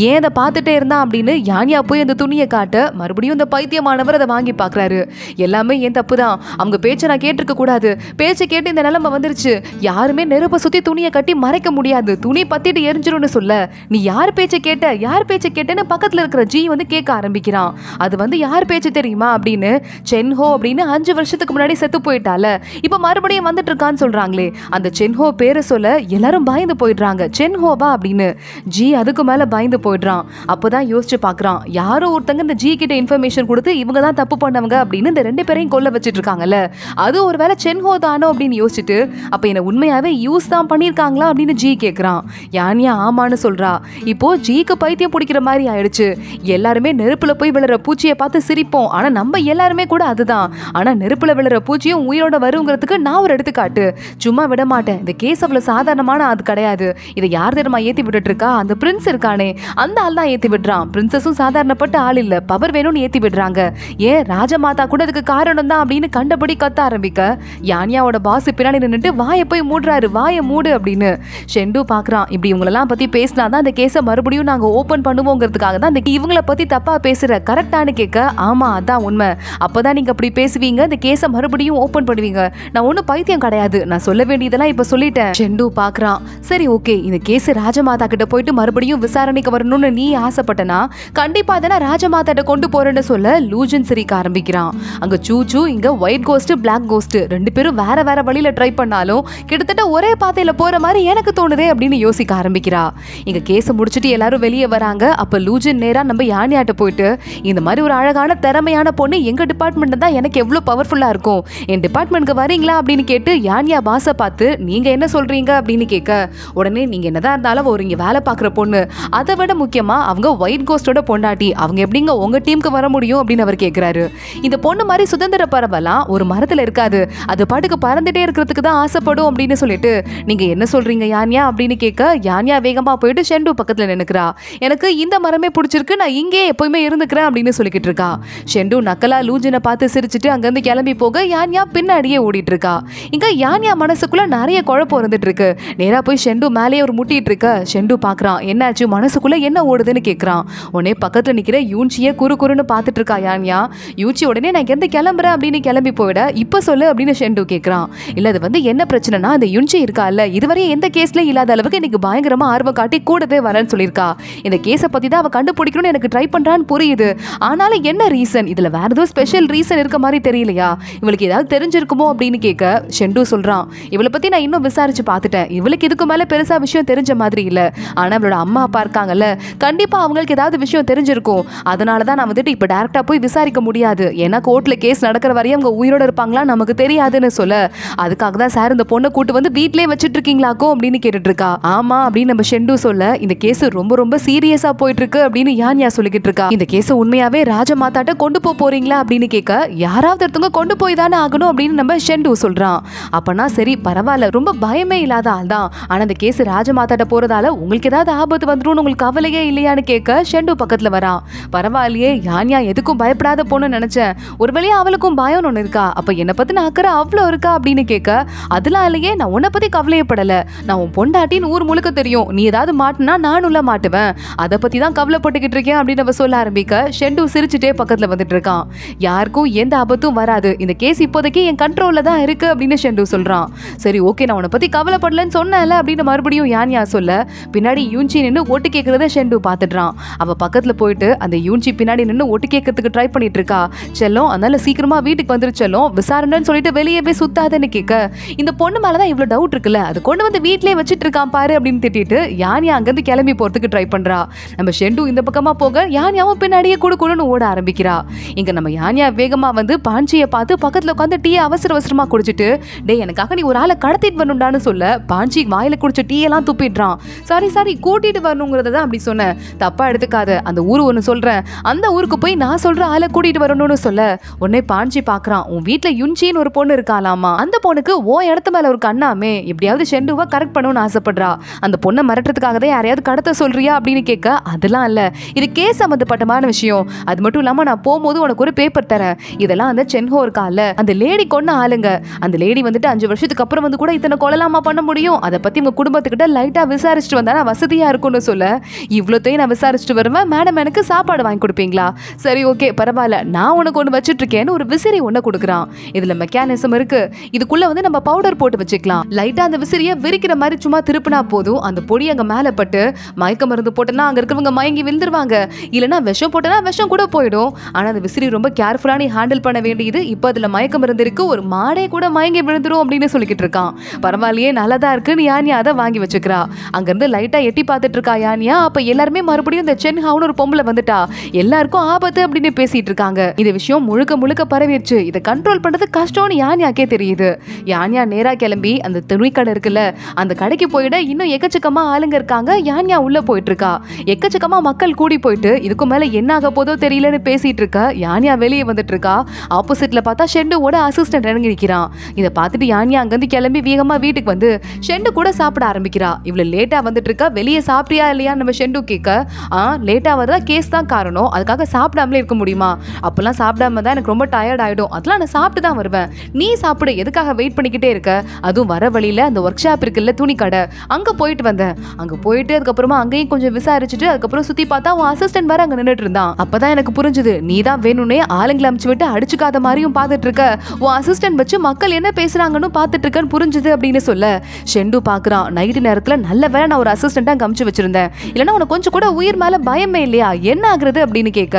ஏன் அதை பார்த்துட்டே இருந்தா அப்படின்னு யானியா போய் அந்த துணியை காட்ட மறுபடியும் இந்த பைத்தியமானவர் அதை வாங்கி பாக்குறாரு. எல்லாமே ஏன் தப்பு தான், அவங்க பேச்சை நான் கேட்டிருக்க கூடாது, பேச்சை கேட்டு இந்த நிலைமை வந்துருச்சு, யாருமே நெருப்பை சுத்தி துணியை கட்டி மறைக்க முடியாது, துணி பத்திட்டு எரிஞ்சிரும்னு சொல்ல நீ யார் பேச்சை கேட்ட யார் பேச்சை கேட்டேன்னு பக்கத்துல இருக்கிற ஜி வந்து கேட்க ஆரம்பிக்கிறான். அது வந்து யார் பேச்சு தெரியுமா அப்படின்னு, சென்ஹோ அப்படின்னு 5 வருஷத்துக்கு முன்னாடி செத்து போயிட்டால, இப்ப மறுபடியும் வந்துட்டு இருக்கான்னு சொல்றாங்களே, அந்த சென்ஹோ பேரை சொல்ல எல்லாரும் பயந்து போயிடுறாங்க. சென்ஹோவா அப்படின்னு ஜி அதுக்கு மேல பயந்து போயிடுறான். அப்பதான் யோசிச்சு பாக்குறான், யாரோ ஒருத்தங்க இந்த ஜி கிட்ட இன்ஃபர்மேஷன் கொடுத்து இவங்க தான் தப்பு பண்ணவங்க அப்படின்னு இந்த 2 பேரையும் கொல்ல வச்சிட்டு இருக்காங்கல்ல, அது ஒருவேளை சென்ஹோ தானோ அப்படின்னு யோசிச்சுட்டு அப்ப என்ன உண்மையாவே யூஸ் தான் பண்ணிருக்காங்களா அப்படின்னு ஜி கேக்குறான். யானியா ஆமான்னு சொல்றா. இப்போ ஜிக்கு பைத்தியம் பிடிக்கிற மாதிரி ஆயிடுச்சு. எல்லாருமே நெருப்புல போய் விழுற பூச்சியை பார்த்து சிரிப்போம், ஆனா நம்ம எல்லாருமே கூட அதுதான். ஆனா நெருப்புல விழுற பூச்சியும் உயிரோட வருங்கிறதுக்கு நான் ஒரு எடுத்துக்காட்டு, சும்மா விட மாட்டேன். இந்த கேஸ் அவ்வளவு சாதாரணமான அது கிடையாது. இதை யார் தெரியுமா ஏத்தி விட்டுட்டு இருக்கா, அந்த பிரின்ஸ் இருக்கானே அந்த ஆள் தான் ஏத்தி விடுறான். பிரின்சஸும் சாதாரணப்பட்ட ஆள் இல்ல, பவர் வேணும்னு ஏத்தி விடுறாங்க. ஏன் ராஜமாதா கூட அதுக்கு காரணம் தான் அப்படின்னு கண்டபடி கத்த ஆரம்பிக்க யானியாவோட பாஸ் பின்னாடி நின்னுட்டு வாயை போய் மூடுறாரு, வாயை மூடு அப்படின்னு. ஷெண்டு பாக்குறான், இப்படி இவங்களெல்லாம் பத்தி பேசினாதான் அந்த கேஸை மறுபடியும் நாங்க ஓபன் பண்ணுவோங்கிறதுக்காக தான் இவங்கள பத்தி தப்பா பேசுற, கரெக்டானு கேட்க ஆமா அதான் உண்மை, அப்பதான் நீங்க அப்படி பேசுவீங்க, இந்த கேஸை மறுபடியும் ஓபன் பண்ணுவீங்க, நான் ஒன்னும் பைத்தியம் கிடையாது, நான் சொல்ல வேண்டியதெல்லாம் இப்ப சொல்லிட்டேன். ஷெண்டு பாக்குறான், சரி ஓகே, இந்த கேஸ் ராஜமாதா கிட்ட போயிட்டு மறுபடியும் விசாரணைக்கு வரணும்னு நீ ஆசைப்பட்டனா கண்டிப்பா தானே ராஜமாதாட்ட கொண்டு போறேன்னு சொல்ல லூஜன் சிரிக்க ஆரம்பிக்கிறான். அங்க சூச்சு இங்க ஒயிட் கோஸ்ட் பிளாக் கோஸ்ட் 2 பேரும் வேற வேற வழியில ட்ரை பண்ணாலும் கிட்டத்தட்ட ஒரே பாதையில போற மாதிரி எனக்கு தோணுதே அப்படின்னு யோசிக்க ஆரம்பிக்கிறா. இங்க கேஸை முடிச்சுட்டு எல்லாரும் வெளியே வராங்க. அப்ப லூஜன் நேரா நம்ம யானியாட்ட போயிட்டு, இந்த மாதிரி ஒரு அழகான திறமையான பொண்ணு எங்க டிபார்ட்மெண்ட் தான் எனக்கு எவ்வளவு பவர்ஃபுல்லா இருக்கும், என் டிபார்ட்மெண்ட்க்கு வரீங்களா அப்படின்னு கேட்டு யானியா பாஸை பார்த்து நீங்க என்ன சொல்றீங்க அப்படின்னு கேட்க, உடனே நீங்க என்னதான் இருந்தாலும் ஒரு இங்க வேலை பார்க்குற பொண்ணு, அதை விட முக்கியமா அவங்க ஒயிட் கோஸ்டோட பொண்டாட்டி, அவங்க எப்படிங்க உங்க டீமுக்கு வர முடியும் அப்படின்னு அவர் கேட்கிறாரு. இந்த பொண்ணு மாதிரி சுதந்திர பறவைலாம் ஒரு மரத்துல இருக்காது, அது பாட்டுக்கு பறந்துட்டே இருக்கிறதுக்கு தான் ஆசைப்படும் அப்படின்னு சொல்லிட்டு நீங்க என்ன சொல்றீங்க யானியா அப்படின்னு கேட்க யானியா வேகமா போயிட்டு ஷெண்டு பக்கத்துல நினைக்கிறா. எனக்கு இந்த மரமே பிடிச்சிருக்கு, நான் இங்கே எப்பவுமே இருந்துக்கிறேன் அப்படின்னு சொல்லிக்கிட்டு இருக்கா. ஷெண்டு நக்கலா லூஜனை பார்த்து சிரிச்சுட்டு அங்கிருந்து கிளம்பி போக யானியா பின்னாடியே ஓடிட்டு இருக்கா. இங்க யானியா மனசுக்குள்ள நிறைய குழப்பம் இருந்துட்டு இருக்கு. நேரா போய் ஷெண்டு மேலேயே ஒரு முட்டிட்டு இருக்க. ஷெண்டு பாக்குறான், என்னாச்சு மனசுக்குள்ள என்ன ஓடுதுன்னு கேட்கறான். உடனே பக்கத்துல நிக்கிற யூன்ச்சியை குறுன்னு பார்த்துட்டு இருக்கா யானியா. யூச்சி உடனே நான் எந்த கிளம்புறேன் அப்படின்னு கிளம்பி போயிட, இப்ப சொல்லு அப்படின்னு ஷெண்டு கேட்கறான். இல்ல அது வந்து என்ன பிரச்சனைனா, அந்த யூன்ச்சி இருக்கா இல்ல, இதுவரை எந்த கேஸ்ல இல்லாத அளவுக்கு இன்னைக்கு பயங்கரமா ஆர்வம் காட்டி கூடவே வரேன்னு சொல்லியிருக்கா. இந்த கேஸை பத்தி தான் அவ கண்டுபிடிக்கணும்னு எனக்கு ட்ரை பண்றான்னு புரியுது, ஆனாலும் என்ன ரீசன், இதுல வேற ஏதோ ஸ்பெஷல் ரீசன் இருக்க மாதிரி தெரியலையா, இவளுக்கு ஏதாவது தெரிஞ்சிருக்குமோ அப்படின்னு கேட்க ஷெண்டு சொல்றான், இவளை பத்தி நான் இன்னும் விசாரிச்சு பார்த்துட்டேன், இவளுக்கு இதுக்கு மேல பெருசா விஷயம் தெரிஞ்ச மாதிரி இல்ல, ஆனா அவளோட அம்மா அப்பா இருக்காங்கல்ல, கண்டிப்பா அவங்களுக்கு ஏதாவது விஷயம் தெரிஞ்சிருக்கும், அதனாலதான் நான் வந்துட்டு இப்ப டைரக்டா போய் விசாரிக்க முடியாது, ஏன்னா கோர்ட்ல கேஸ் நடக்கிற வரையும் அவங்க உயிரோட இருப்பாங்களா நமக்கு தெரியாதுன்னு சொல்ல, அதுக்காக தான் சார் இந்த பொண்ணை கூட்டு வந்து வீட்லயே வச்சுட்டு இருக்கீங்களாக்கோ அப்படின்னு கேட்டுட்டு இருக்கா. ஆமா அப்படின்னு நம்ம ஷெண்டு சொல்ல, இந்த கேஸ் ரொம்ப ரொம்ப சீரியஸா போயிட்டு இருக்கு அப்படின்னு யானியா சொல்லிக்கிட்டு இருக்கா. இந்த கேஸ் உண்மையாவே ராஜமாதாட்ட கொண்டு போறீங்களா அப்படின்னு கேட்க, யாராவது ஒருத்தவங்க கொண்டு போய் தானே ஆகணும் அப்படின்னு நம்ம ஷெண்டு சொல்றான். அப்பனா சரி பரவாயில்ல, ரொம்ப பயமே இல்லாத ஆள் தான், ஆனா இந்த கேஸ் ராஜமாதாட்ட போறதால உங்களுக்கு ஏதாவது ஆபத்து வந்துடும் உங்களுக்கு கவலையே இல்லையான்னு கேட்க ஷெண்டு பக்கத்துல வரான். பரவாயில்லையே, யானியா எதுக்கும் பயப்படாத பொண்ணு நினைச்சேன், ஒரு வழியா அவளுக்கும் பயம் ஒண்ணு இருக்கா, அப்ப என்ன பத்தின அக்கறை அவ்வளோ இருக்கா அப்படின்னு கேட்க, அதெல்லாம் இல்லையே, நான் உன்னை பத்தி கவலையப்படல, நான் உன் பொண்டாட்டின்னு ஊர் முழுக்க தெரியும், நீ ஏதாவது மாட்டினா நானும் மாட்டுவேன், அதை பத்தி தான் கவலைப்பட்டுக்கிட்டு இருக்கேன் அப்படின்னு நம்ம சொல்ல ஆரம்பிக்க ஷெண்டு சிரிச்சுட்டே பக்கத்துல வந்துட்டு இருக்கான். யாருக்கும் எந்த ஆபத்தும் வராது, இந்த கேஸ் இப்போதைக்கு என் கண்ட்ரோல்ல தான் இருக்கு அப்படின்னு ஷெண்டு சொல்றான். சரி ஓகே, நான் உன்னை பத்தி கவலைப்படலன்னு சொன்னேன்ல அப்படின்னு மறுபடியும் யானியா சொல்ல, பின்னாடி யூன்ச்சி நின்று ஓட்டு கேட்கறத ஷெண்டு பாத்துடுறான். அவ பக்கத்துல போயிட்டு அந்த யூன்ச்சி பின்னாடி நின்று ஓட்டு கேட்கறதுக்கு ட்ரை பண்ணிட்டு இருக்கா. செல்லம் அதனால சீக்கிரமா வீட்டுக்கு வந்துருச்செல்லும், விசாரணைன்னு சொல்லிட்டு வெளியே போய் சுத்தாதன்னு கேட்க, இந்த பொண்ணு மேலதான் இவ்வளவு டவுட் இருக்குல்ல, அது கொண்டு வந்து வீட்லயே வச்சிட்டு இருக்கான் பாரு அப்படின்னு திட்டிட்டு யானியா அங்கிருந்து கிளம்பி போறதுக்கு ட்ரை பண்றா. நம்ம ஷெண்டு இந்த பக்கமா போக யானியாவும் பின்னாடியே குடுன்னு ஓட ஆரம்பிக்கிறா. இங்க நம்ம யானியா வேகமா வந்து பாஞ்சியை பார்த்து பக்கத்துல உட்காந்து டீயை அவசர அவசரமா குடிச்சிட்டு, டே எனக்காக நீ ஒரு ஆளை கடத்திட்டு வரணும்டான்னு சொல்ல, பாஞ்சி வாயில குடிச்ச டீ எல்லாம் துப்பிடுறான். சாரி கூட்டிட்டு வரணுங்கிறத தான் அப்படி சொன்னேன், தப்பா எடுத்துக்காத, அந்த ஊரு ஒண்ணு சொல்றேன், அந்த ஊருக்கு போய் நான் சொல்ற ஆளை கூட்டிட்டு வரணும்னு சொல்ல, உடனே பாஞ்சி பாக்குறான், உன் வீட்டுல யுன்சின்னு ஒரு பொண்ணு இருக்காலாமா, அந்த பொண்ணுக்கு ஓ இடத்து மேல ஒரு கண்ணாமே, எப்படியாவது ஷெண்டுவை கரெக்ட் பண்ணணும்னு ஆசைப்படுறா, அந்த பொண்ணை மிரட்டுறதுக்காக தான் யாரையாவது கடத்த சொல்றியா அப்படின்னு கேட்க, அதெல்லாம் இல்ல, இது கேஸ் சம்பந்தப்பட்டமான விஷயம், அது மட்டும் இல்லாம நான் போகும்போது உனக்கு ஒரு பேப்பர் தரேன், இதெல்லாம் அந்த சென்ஹோ இருக்கால அந்த லேடி கொன்ன ஆளுங்க, அந்த லேடி வந்துட்டு 5 வருஷத்துக்கு அப்புறம் வந்து கூட இத்தனை கொலைலாமா பண்ண முடியும், அதை பத்தி உங்க குடும்பத்துக்கிட்ட லைட்டா விசாரிச்சுட்டு வந்தா வசதியா இருக்கும்னு சொல்ல, இவ்வளோத்தையும் நான் விசாரிச்சுட்டு வருவேன், மேடம் எனக்கு சாப்பாடு வாங்கி கொடுப்பீங்களா, சரி ஓகே பரவாயில்ல, நான் உனக்கு ஒன்று வச்சுட்டு இருக்கேன்னு ஒரு விசிறி ஒன்று கொடுக்குறான், இதுல மெக்கானிசம் இருக்கு, இதுக்குள்ள வந்து நம்ம பவுடர் போட்டு வச்சுக்கலாம், லைட்டா அந்த விசிறியை விரிக்கிற மாதிரி சும்மா திருப்பினா போதும், அந்த பொடி அங்க மேல பட்டு மயக்க மருந்து போட்டனா அங்க இருக்கவங்க மயங்கி விழுந்துருவாங்க, இல்லனா விஷம் போட்டனா விஷம் கூட போயிடும், ஆனா அந்த விசிறி ரொம்ப கேர்ஃபுல்லா நீ ஹேண்டில் பண்ண வேண்டியது, இப்போ அதுல மயக்க மருந்து இருக்கு, ஒரு மாடே கூட மயங்கி விழுந்துரும் அப்படின்னு சொல்லிக்கிட்டு இருக்கான். பரவாயில்லையே நல்லதா இருக்குன்னு யானியா அதை வாங்கி வச்சுக்கிறா. அங்கிருந்து லைட்டா எட்டி பார்த்துட்டு இருக்கா யானியா. அப்ப எல்லாருமே மறுபடியும் இந்த சென் ஹவுன் ஒரு பொம்பளை வந்துட்டா, எல்லாருக்கும் ஆபத்து அப்படின்னு பேசிட்டு இருக்காங்க. இந்த விஷயம் முழுக்க முழுக்க பரவிடுச்சு, இதை கண்ட்ரோல் பண்றது கஷ்டம்னு யானியாக்கே தெரியுது. யானியா நேரா கிளம்பி அந்த துணி கடை இருக்குல்ல அந்த கடைக்கு போயிட, இன்னும் எக்கச்சக்கமா ஆளுங்க இருக்காங்க. யானியா உள்ள போயிட்டு இருக்கா, எக்கச்சக்கமா மக்கள் கூடி போயிட்டு இதுக்கு மேல என்ன ஆக போதோ தெரியலன்னு பேசிட்டு இருக்க. யானியா வெளியே வந்துட்டு இருக்கா. ஆப்போசிட்ல பார்த்தா ஷெண்டுவோட அசிஸ்டன்ட் இறங்கி நிற்கிறான். இதை பார்த்துட்டு யானியா அங்கிருந்து கிளம்பி வேகமா வீட்டுக்கு வந்து ஷெண்டு கூட சாப்பிட ஆரம்பிக்கிறா. இவ்வளவு லேட்டா வந்துட்டு இருக்கா, வெளியே சாப்பிட்டியா இல்லையா நம்ம ஷெண்டு கேட்க, லேட்டா வரதா கேஸ் தான் காரணம், அதுக்காக சாப்பிடாமலே இருக்க முடியுமா, அப்பெல்லாம் சாப்பிடாம தான் எனக்கு ரொம்ப டயர்ட் ஆயிடும், அதெல்லாம் நான் சாப்பிட்டு தான் வருவேன், நீ சாப்பிடு, எதுக்காக வெயிட் பண்ணிக்கிட்டே இருக்க, அதுவும் வர வழியில அந்த ஒர்க் ஷாப் இருக்குல்ல துணி கடை, அங்க போயிட்டு வந்தேன், அங்க போயிட்டு அதுக்கப்புறமா அங்கேயும் கொஞ்சம் விசாரிச்சுட்டு அதுக்கப்புறம் சுத்தி பார்த்தா உன் அசிஸ்டன்ட் வேற அங்க நின்றுட்டு இருந்தான். அப்பதான் எனக்கு புரிஞ்சுது, நீ தான் வேணும்னே ஆளுங்களை அமுச்சு விட்டு அடிச்சுக்காத மாதிரியும் பார்த்துட்டு இருக்க, உன் அசிஸ்டன்ட் வச்சு மக்கள் என்ன பேசுறாங்கன்னு பார்த்துட்டு இருக்கன்னு புரிஞ்சுது அப்படின்னு சொல்ல ஷெண்டு பாக்குறான். நைட்டு நேரத்துல நல்ல வேலை நான் ஒரு அசிஸ்டன்டா கமிச்சு வச்சிருந்தேன், இல்லைன்னா உனக்கு கொஞ்சம் கூட உயிர் மேல பயமே இல்லையா, என்ன ஆகுறது அப்படின்னு கேட்க,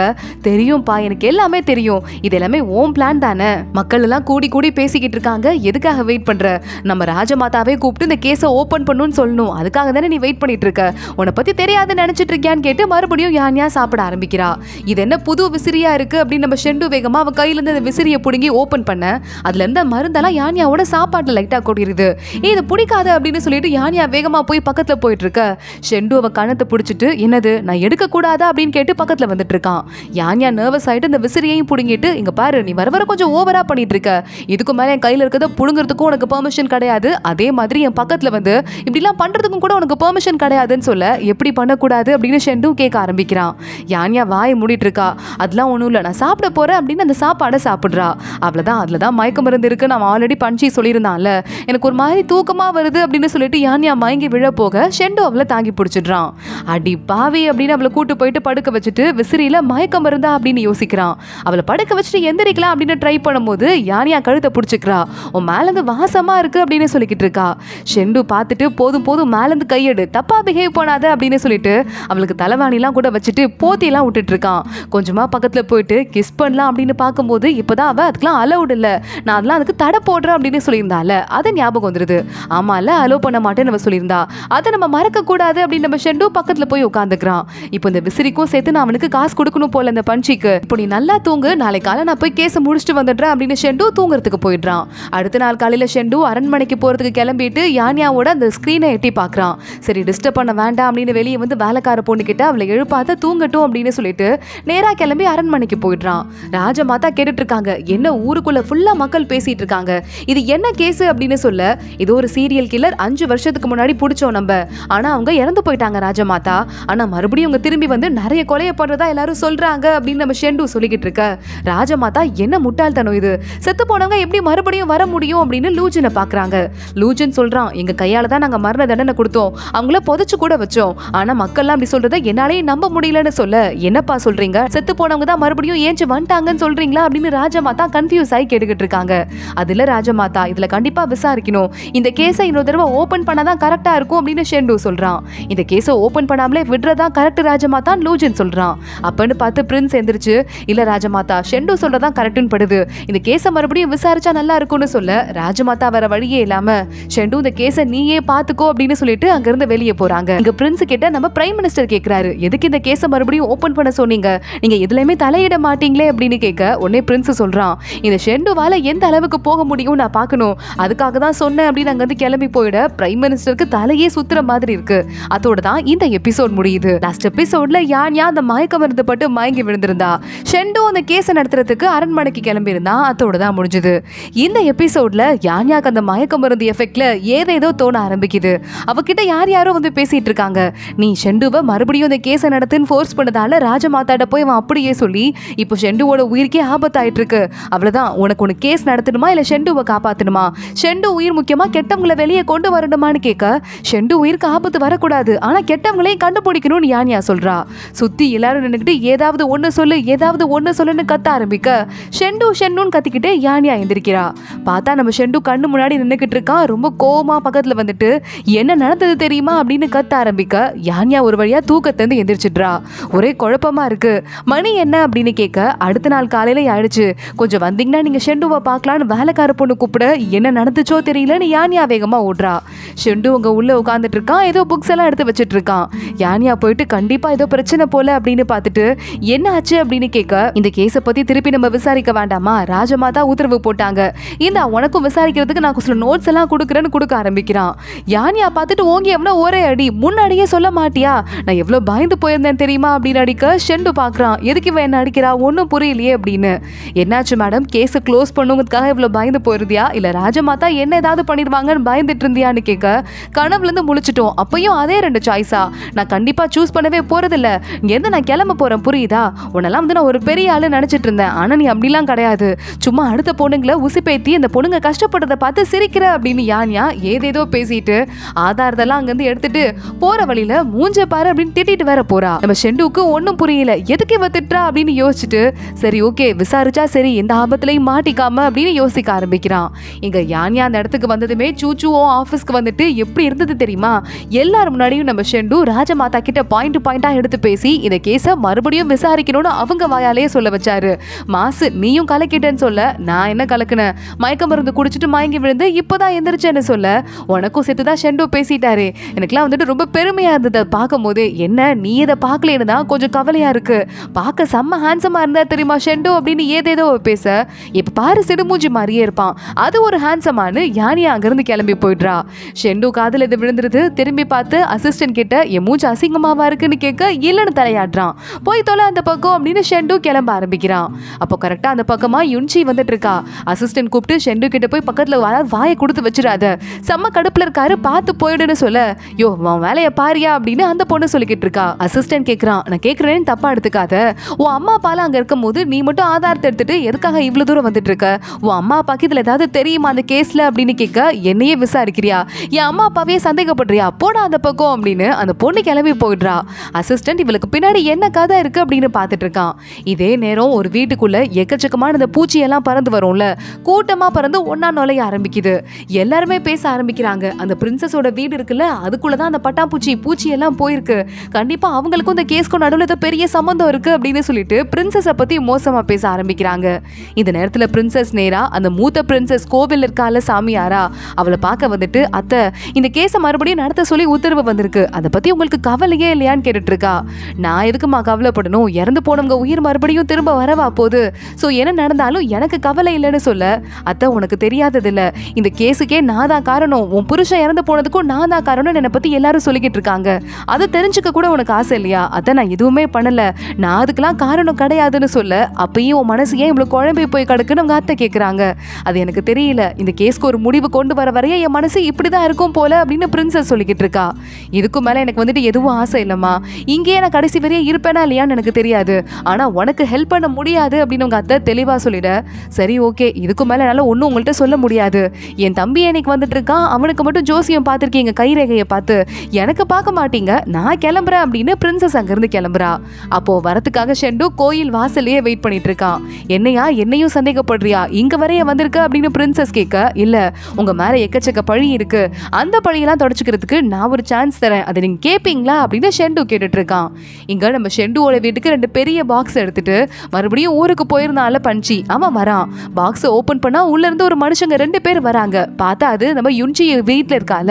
தெரியும்பா எனக்கு எல்லாமே தெரியும், இது எல்லாமே ஓன் பிளான் தானே, மக்கள் எல்லாம் கூடி கூடி பேசிக்கிட்டு இருக்காங்க, எதுக்காக வெயிட் பண்ற, நம்ம ராஜமாதாவே கூப்பிட்டு இந்த கேஸை ஓபன் பண்ணுன்னு சொல்லணும், அதுக்காக தானே நீ வெயிட் பண்ணிட்டு இருக்க, உன்னை பத்தி தெரியாதுன்னு நினைச்சிட்டு இருக்கியான்னு கேட்டு மறுபடியும் யானியா சாப்பிட ஆரம்பிக்கிறா. இது என்ன புது விசிறியா இருக்கு அப்படின்னு நம்ம ஷெண்டு வேகமா அவன் கையில இருந்து அந்த விசிறியை புடுங்கி ஓபன் பண்ண, அதுல இருந்த மருந்தெல்லாம் யானியாவோட சாப்பாட்டுல லைட்டா கொட்டிருது. இது பிடிக்காத அப்படின்னு சொல்லிட்டு யானியா வேகமா போய் பக்கத்துல போயிட்டு இருக்க, ஷெண்டு அவ கணத்தை பிடிச்சிட்டு என்னது நான் எடுக்க கூடாதா அப்படின்னு கேட்டு பக்கத்துல வந்துட்டு இருக்கான். யானியா நர்வஸ் ஆயிட்டு இந்த விசிறியையும் புடுங்கிட்டு, இங்க பாரு நீ வர வர கொஞ்சம் ஓவரா பண்ணிட்டு இருக்க, இதுக்கு மேல என் கையில இருக்கிறத புடுங்கிறதுக்கும் உனக்கு பெர்மிஷன் கிடையாது, அதே மாதிரி என் பக்கத்துல வந்து இப்படி எல்லாம் பண்றதுக்கும் கூட உனக்கு பெர்மிஷன் கிடையாதுன்னு சொல்ல, எப்படி பண்ணக்கூடாது அப்படின்னு ஷெண்டு கேட்க ஆரம்பிக்கிறான். யானியா வாயை மூடிட்டு இருக்கா, அதெல்லாம் ஒண்ணும் இல்ல நான் சாப்பிட போறேன் அப்படின்னு அந்த சாப்பாடை சாப்பிடுறா. அவ்வளவுதான், அதுலதான் மயக்க மருந்து இருக்கு, நான் ஆல்ரெடி பஞ்சி சொல்லியிருந்தான்ல, எனக்கு ஒரு மாதிரி தூக்கமா வருது அப்படின்னு சொல்லிட்டு யானியா மயங்கி விழ போக ஷெண்டு அவளை தாங்கி பிடிச்சிடுறான். அடி பாவி அப்படின்னு அவளை கூட்டு போயிட்டு படுக்க வச்சுட்டு விசிறியில மயக்க மருந்தா அப்படின்னு யோசிக்கிறான். அவளை படுக்க வச்சுட்டு எந்திரிக்கலாம் அப்படின்னு ட்ரை பண்ணும்போது யானியா கழுத்தை பிடிச்சிக்கிறா. உன் மேலேருந்து வாசமா இருக்கு அப்படின்னு சொல்லிக்கிட்டு இருக்கா. ஷெண்டு பார்த்துட்டு போதும் போதும் மேலேருந்து கையெடு, தப்பா பிஹேவ் பண்ணாத அப்படின்னு சொல்லிட்டு அவளுக்கு தலைவாணிலாம் கூட வச்சுட்டு போத்தியெல்லாம் விட்டுட்டு இருக்கான். கொஞ்சமா பக்கத்துல போயிட்டு கிஸ் பண்ணலாம் அப்படின்னு பார்க்கும்போது இப்பதான் அவ அதுக்கெல்லாம் அலவுட் இல்ல, நான் அதெல்லாம் அதுக்கு தடை போடுறேன் அப்படின்னு சொல்லியிருந்தால அது ஞாபகம் வந்துருது. ஆமால அலோவ் பண்ண மாட்டேன்னு நம்ம சொல்லியிருந்தா, அதை நம்ம மறக்க கூடாது அப்படின்னு நம்ம ஷெண்டு பக்கத்துல போய் உட்காந்துக்கிறான். இப்போ இந்த விசிறிக்கும் சேர்த்து நான் அவனுக்கு காசு கொடுக்கணும் போல இந்த பஞ்சிக்கு, இப்போ நீ நல்லா தூங்கு, நாளை காலை நான் போய் கேஸை முடிச்சுட்டு வந்துடுறேன் அப்படின்னு ஷெண்டு தூங்குறதுக்கு போயிடுறான். அடுத்த நாள் காலையில ஷெண்டு அரண்மனைக்கு போறதுக்கு கிளம்பிட்டு யானியாவோட அந்த ஸ்கிரீனை எட்டி பார்க்கறான். சரி டிஸ்டர்ப் பண்ண வேண்டாம் அப்படின்னு வெளியே வந்து வேலைக்கார பொண்ணு கிட்ட அவளை எழுப்பாத தூங்கட்டும் அப்படின்னு சொல்லிட்டு நேரா கிளம்பி அரண்மனைக்கு போயிடுறான். ராஜமாதா கேட்டுட்டு இருக்காங்க, என்ன ஊருக்குள்ள ஃபுல்லா மக்கள் பேசிட்டு இருக்காங்க, இது என்ன கேஸ் அப்படின்னு சொல்ல, இது ஒரு சீரியல் கில்லர் 5 வருஷத்துக்கு முன்னாடி பிடிச்சோம் நம்ம, ஆனா அவங்க இறந்து போயிட்டாங்க ராஜமாதா, ஆனா மறுபடியும் அவங்க திரும்பி வந்து நிறைய கொலையை பண்றதா எல்லாரும் சொல்றாங்க அப்படின்னு நம்ம ஷெண்டு சொல்லிக்கிட்டு இருக்க. ராஜமாதா என்ன முட்டாள்தனம் இது, செத்து போனவங்க எப்படி மறுபடியும் வர முடியும் அப்படின்னு லூஜனை பாக்குறாங்க. லூஜன் சொல்றான், எங்க கையால தான் நாங்க மரண தண்டனை கொடுத்தோம், அவங்கள புதைச்சு கூட வச்சோம், ஆனா மக்கள்லாம் அப்படி சொல்றத என்னாலேயே நம்ப முடியலன்னு சொல்ல, என்னப்பா சொல்றீங்க, செத்து போனவங்க தான் மறுபடியும் ஏஞ்சி வந்துட்டாங்கன்னு சொல்றீங்களா அப்படின்னு ராஜமாதா கன்ஃபியூஸ் ஆகி கேட்டுக்கிட்டு இருக்காங்க. அதுல ராஜமாதா இதுல கண்டிப்பா விசாரிக்கணும், இந்த கேஸை இன்னொரு தடவை ஓபன் பண்ணாதான் கரெக்டா இருக்கும் அப்படின்னு ஷெண்டு சொல்றான். இந்த கேஸை ஓபன் பண்ணாமலே விடுறதா கரெக்ட் ராஜமாதா லூஜன் சொல்றான். அப்பன்னு பார்த்து பிரின்ஸ் எந்திரிச்சு, இல்ல ராஜமாதா ஷெண்டு சொல்றதான் கரெக்ட்னு படுது, இந்த கேஸை மறுபடியும் விசாரிச்சா நல்லா இருக்கும்னு சொல்ல, ராஜமாதா வர வழியே இல்லாம ஷெண்டு இந்த கேஸை நீயே பாத்துக்கோ அப்படின்னு சொல்லிட்டு அங்க இருந்து வெளியே போறாங்க. இங்க பிரின்ஸ் கிட்ட நம்ம பிரைம் மினிஸ்டர் கேக்குறாரு, எதுக்கு இந்த கேஸை மறுபடியும் ஓபன் பண்ண சொன்னீங்க, நீங்க எதுலயுமே தலையிட மாட்டீங்களே அப்படின்னு கேட்க, உடனே பிரின்ஸ் சொல்றான், இந்த ஷெண்டுவால எந்த அளவுக்கு போக முடியும் நான் பார்க்கணும், அதுக்காக தான் சொன்னேன் அப்படின்னு அங்க இருந்து கிளம்பி போயிட பிரைம் மினிஸ்டருக்கு தலையே சுத்துற மாதிரி இருக்கு. அதோட தான் இந்த எபிசோட் முடியுது. லாஸ்ட் எபிசோட்ல யானியா அந்த மயக்க மருந்து பட்டு மயங்கி விழுந்திருந்தா, ஷெண்டு அந்த கேஸை நடத்துறதுக்கு போறதுக்கு அரண்மனைக்கு கிளம்பி இருந்தா. அதோட தான் முடிஞ்சது. இந்த எபிசோட்ல யான்யாக்கு அந்த மயக்க மருந்து எஃபெக்ட்ல ஏதேதோ தோண ஆரம்பிக்குது. அவகிட்ட யாரோ வந்து பேசிட்டு இருக்காங்க. நீ ஷெண்டுவை மறுபடியும் இந்த கேஸை நடத்துன்னு ஃபோர்ஸ் பண்ணதால ராஜமாதாட்ட போய் அவன் அப்படியே சொல்லி இப்போ ஷெண்டுவோட உயிருக்கே ஆபத்தாயிட்டு இருக்கு. அவ்வளவுதான், உனக்கு கேஸ் நடத்தணுமா இல்ல ஷெண்டுவை காப்பாத்தணுமா? ஷெண்டு உயிர் முக்கியமா, கெட்டவங்களை வெளியே கொண்டு வரணுமான்னு கேட்க, ஷெண்டு உயிருக்கு ஆபத்து வரக்கூடாது, ஆனா கெட்டவங்களையும் கண்டுபிடிக்கணும்னு யான்யா சொல்றா. சுத்தி எல்லாரும் நின்னுக்கிட்டு ஏதாவது ஒண்ணு சொல்லு, ஏதாவது ஒண்ணு சொல்லுன்னு கத்த ஆரம்பிக்க, ஷெண்டு ஷெண்டுன்னு கத்திக்கிட்டே யான்யா எந்திரிக்கிறா. பார்த்தா நம்ம ஷெண்டு கண்ணு முன்னாடி நின்னுக்கிட்டு இருக்கான். ரொம்ப கோவமா பக்கத்துல வந்துட்டு என்ன நடந்தது தெரியுமா அப்படின்னு கத்த ஆரம்பிக்க, யான்யா ஒரு வழியா தூக்கத்திலிருந்து எந்திரிச்சிட்றா. ஒரே குழப்பமா இருக்கு. மணி என்ன அப்படின்னு கேட்க, அடுத்த நாள் காலையில ஆயிடுச்சு, கொஞ்சம் வந்தீங்கன்னா நீங்க ஷெண்டுவை பார்க்கலான்னு வேலைக்கார பொண்ணு கூப்பிட, என்ன நடந்துச்சோ தெரியலன்னு யான்யா வேகமா ஓடுறா. ஷெண்டு அங்க உள்ள உட்காந்துட்டு இருக்கான். ஏதோ புக்ஸ் எல்லாம் எடுத்து வச்சிட்டு இருக்கான். யான்யா போயிட்டு கண்டிப்பா ஏதோ பிரச்சனை போல அப்படின்னு பார்த்துட்டு என்ன ஆச்சு அப்படின்னு கேட்க, இந்த கேஸை பத்தி திருப்பி நம்ம விசாரிக்க வேண்டாமா, ராஜமாதா உத்தரவு போட்டாங்க, இந்த உனக்கும் விசாரிக்கிறதுக்கு நான் சில நோட்ஸ் எல்லாம் கொடுக்குறேன்னு கொடுக்க ஆரம்பிக்கிறான். யான்யா பார்த்துட்டு ஓங்கி எவனா ஒரே அடி, முன்னாடியே சொல்ல மாட்டியா, நான் எவ்வளவு பயந்து போயிருந்தேன் தெரியுமா அப்படின்னு அடிக்க, ஷெண்டு பாக்குறான் எதுக்கு இவன் என்ன அடிக்கிறா, ஒன்னும் புரியலையே அப்படின்னு. என்னாச்சு மேடம், கேஸை க்ளோஸ் பண்ணுங்கிறதுக்காக இவ்வளவு பயந்து போயிருந்தியா இல்ல ராஜமாதா என்ன ஏதாவது பண்ணிடுவாங்கன்னு பயந்துட்டு இருந்தியான்னு கேட்க, கனவுல இருந்து முழிச்சிட்டோம், அப்பயும் அதே ரெண்டு சாய்ஸா, நான் கண்டிப்பா சூஸ் பண்ணவே போறதில்ல, இங்கேருந்து நான் கிளம்ப போறேன் புரியுதா, உன்னெல்லாம் வந்து நான் ஒரு பெரிய ஆளு நினைச்சிட்டு இருந்தேன், ஆனா நீ அப்படிலாம் கிடையாது, சும்மா அடுத்த பொண்ணுங்களை உசிப்பேத்தி இந்த பொண்ணுங்க கஷ்டப்படுறத பார்த்து சிரிக்கிற அப்படின்னு யான்யா ஏதேதோ பேசிட்டு ஆதாரத்தெல்லாம் அங்கிருந்து எடுத்துட்டு போற வழியில மூஞ்ச பாரு அப்படின்னு திட்டிட்டு வேற போறா. நம்ம ஷெண்டுக்கு ஒன்னும் புரியல, எதுக்கு இவ திட்டுறா அப்படின்னு யோசிச்சுட்டு, சரி ஓகே விசாரிச்சா சரி, எந்த ஆபத்துலையும் மாட்டிக்காம அப்படின்னு யோசிக்க ஆரம்பிக்கிறான். இங்க யான்யா அந்த இடத்துக்கு வந்ததுமே சூச்சுவும் ஆபீஸ்க்கு வந்துட்டு எப்படி இருந்தது தெரியுமா, எல்லாரும் முன்னாடியும் நம்ம ஷெண்டு ராஜமாதா கிட்ட பாயிண்டா எடுத்து பேசி இந்த கேஸை மறுபடியும் விசாரிக்கணும்னு அவங்க வாயாலேயே சொல்ல வச்சாரு. மாசு நீயும் கலக்கிட்டேன்னு சொல்ல, நான் என்ன கலக்குனேன், மயக்க மருந்து குடிச்சிட்டு மயங்கி விழுந்து இப்பதான் எந்திரிச்சேன்னு சொல்ல, உனக்கும் சேர்த்துதான் ஷெண்டு பேசிட்டாரு. எனக்குலாம் வந்துட்டு ரொம்ப பெருமையா இருந்தது பார்க்கும் போது, என்ன நீ இதை பார்க்கலன்னு தான் கொஞ்சம் கவலையா இருக்கு, பார்க்க செம்ம ஹேண்ட்ஸமா இருந்தா தெரியுமா ஷெண்டு அப்படின்னு ஏதேதோ பேச, இப்ப பாரு சிடுமூஞ்சி மாதிரியே இருப்பான், அது ஒரு ஹேண்ட்ஸமானு யானியா அங்கிருந்து கிளம்பி போயிடுறா. ஷெண்டு காதுல இது விழுந்துருது. திரும்பி பார்த்து அசிஸ்டன்ட் கிட்ட என் மூஞ்சி அசிங்கமாவா இருக்குன்னு கேட்க, இல்லைன்னு தலையாடுறான். போய் தொலை அந்த பக்கம் அப்படின்னு ஷெண்டு கிளம்ப ஆரம்பிக்கிறான். அப்போ கரெக்டா அந்த பக்கமா யுன்சி வந்துட்டு இருக்கா. அசிஸ்டன்ட் கூப்பிட்டு ஷெண்டு கிட்ட போய் பக்கத்துல வாயை கொடுத்து வச்சிடாத, செம்ம கடுப்புல இருக்காரு, பார்த்து போயிடுன்னு சொல்ல, யோ உன் வேலையை பாரியா அப்படின்னு அந்த பொண்ணு சொல்லிக்கிட்டு இருக்கா. அசிஸ்டன்ட் கேட்கறான், நான் கேட்கறேன்னு தப்பா எடுத்துக்காத, உன் அம்மா அப்பாலாம் அங்க இருக்கும் போது நீ மட்டும் ஆதாரத்தை எடுத்துட்டு எதுக்காக இவ்வளவு தூரம் வந்துட்டு இருக்க, உன் அம்மா அப்பாக்கு இதுல ஏதாவது தெரியுமா அந்த கேஸ்ல அப்படின்னு கேட்க, என்னையே விசாரிக்கிறியா, என் அம்மா அப்பாவையே சந்தேகப்படுறியா, போடா அந்த பக்கம் அப்படின்னு அந்த பொண்ணு கிளம்பி போயிடுறா. அசிஸ்டன்ட் இவளுக்கு பின்னாடி என்ன கதை இருக்கு அப்படின்னு பார்த்துட்டு இருக்கான். இதே நேரம் ஒரு வீட்டுக்குள்ள எக்கச்சக்கமான இந்த பூச்சி எல்லாம் பறந்து வரும்ல, கூட்டமா பறந்து ஒன்னா நுழைய ஆரம்பிக்குது. எல்லாருமே பேச ஆரம்பிக்கிறாங்க. அந்த பிரின்சஸோட வீடு இருக்குல்ல, அதுக்குள்ளதான் அந்த பூச்சி எல்லாம் போயிருக்கு, கண்டிப்பா அவங்களுக்கும் இந்த கேஸ்க்கும் நடுவில் பெரிய சம்பந்தம் இருக்கு அப்படின்னு சொல்லிட்டு பிரின்சஸை பத்தி மோசமா பேச ஆரம்பிக்கிறாங்க. இந்த நேரத்துல பிரின்சஸ் நேரா அந்த மூத்த பிரின்சஸ் கோவில் இருக்கால சாமியாரா, அவளை பார்க்க வந்துட்டு, அத்தை இந்த கேஸை மறுபடியும் நடத்த சொல்லி உத்தரவு வந்திருக்கு, அதை பத்தி உங்களுக்கு கவலையே இல்லையான்னு கேட்டுட்டு இருக்கா. நான் எதுக்குமா கவலைப்படணும், இறந்து போனவங்க உயிர் மறுபடியும் திரும்ப வரவா போகுது, சோ என்ன நடந்தாலும் எனக்கு கவலை இல்லைன்னு சொல்ல, அத்தை உனக்கு தெரியாதது இல்ல, இந்த கேஸுக்கே நான் தான் காரணம், உன் புருஷன் இறந்து போனதுக்கும் நான் தான் காரணம் என்னை பத்தி எல்லாரும் சொல்லிக்கிட்டு இருக்காங்க, அதை தெரிஞ்சுக்க கூட உனக்கு ஆசை இல்லையா, அத்தை நான் எதுவுமே பண்ணல, நான் அதுக்கெல்லாம் காரணம் கிடையாதுன்னு சொல்ல, அப்பயும் உன் மனசு ஏன் இவ்வளவு குழம்பி போய் கிடக்குன்னு அவங்க அத்தை கேட்கறாங்க. அது எனக்கு தெரியல, இந்த கேஸ்க்கு ஒரு முடிவு கொண்டு வர வரைய என் மனசு இப்படிதான் இருக்கும் போல அப்படின்னு பிரின்சஸ் சொல்லிக்கிட்டு இருக்கா. இதுக்கு மேல எனக்கு வந்துட்டு எதுவும் ஆசை இல்லம்மா, இங்கேயே நான் கடைசி வரையும் இருப்பேனா இல்லையான்னு எனக்கு தெரியாது, ஆனா உனக்கு ஹெல்ப் பண்ண முடியாது அப்படின்னு உங்க அத்தை தெளிவா சொல்லிட, சரி ஓகே இதுக்கு மேல என்னால ஒன்னும் உங்கள்கிட்ட சொல்ல முடியாது, என் தம்பி எனக்கு வந்துட்டு இருக்கான், அவனுக்கு மட்டும் ஜோசியம் பார்த்திருக்கீங்க கைரேகையை பார்த்து, எனக்கு பார்க்க மாட்டீங்க, நான் கிளம்புறேன் அப்படின்னு பிரின்சஸ் அங்கிருந்து கிளம்புறா. அப்போ வரத்துக்காக ஷெண்டு கோயில் வாசலையே வெயிட் பண்ணிட்டு இருக்கான். என்னையும் சந்தேகப்படுறியா, இங்க வரைய வந்திருக்க அப்படின்னு பிரின்சஸ் கேட்க, இல்ல உங்க மேல எக்கச்சக்க பழி இருக்கு, அந்த பழியெல்லாம் தொடச்சுக்கிறதுக்கு நான் ஒரு சான்ஸ் தரேன், அதை நீங்க கேட்பீங்களா அப்படின்னு ஷெண்டு கேட்டுட்டு இருக்கான். இங்க நம்ம ஷெண்டுவோட வீட்டுக்கு 2 பெரிய பாக்ஸ் எடுத்துட்டு மறுபடியும் ஊருக்கு போயிருந்தால பஞ்சி அவன் வரான். பாக்ஸ் ஓபன் பண்ணா உள்ள இருந்து ஒரு மனுஷங்க 2 பேர் வராங்க. பார்த்தா அது நம்ம யுன்சி வீட்டுல இருக்கால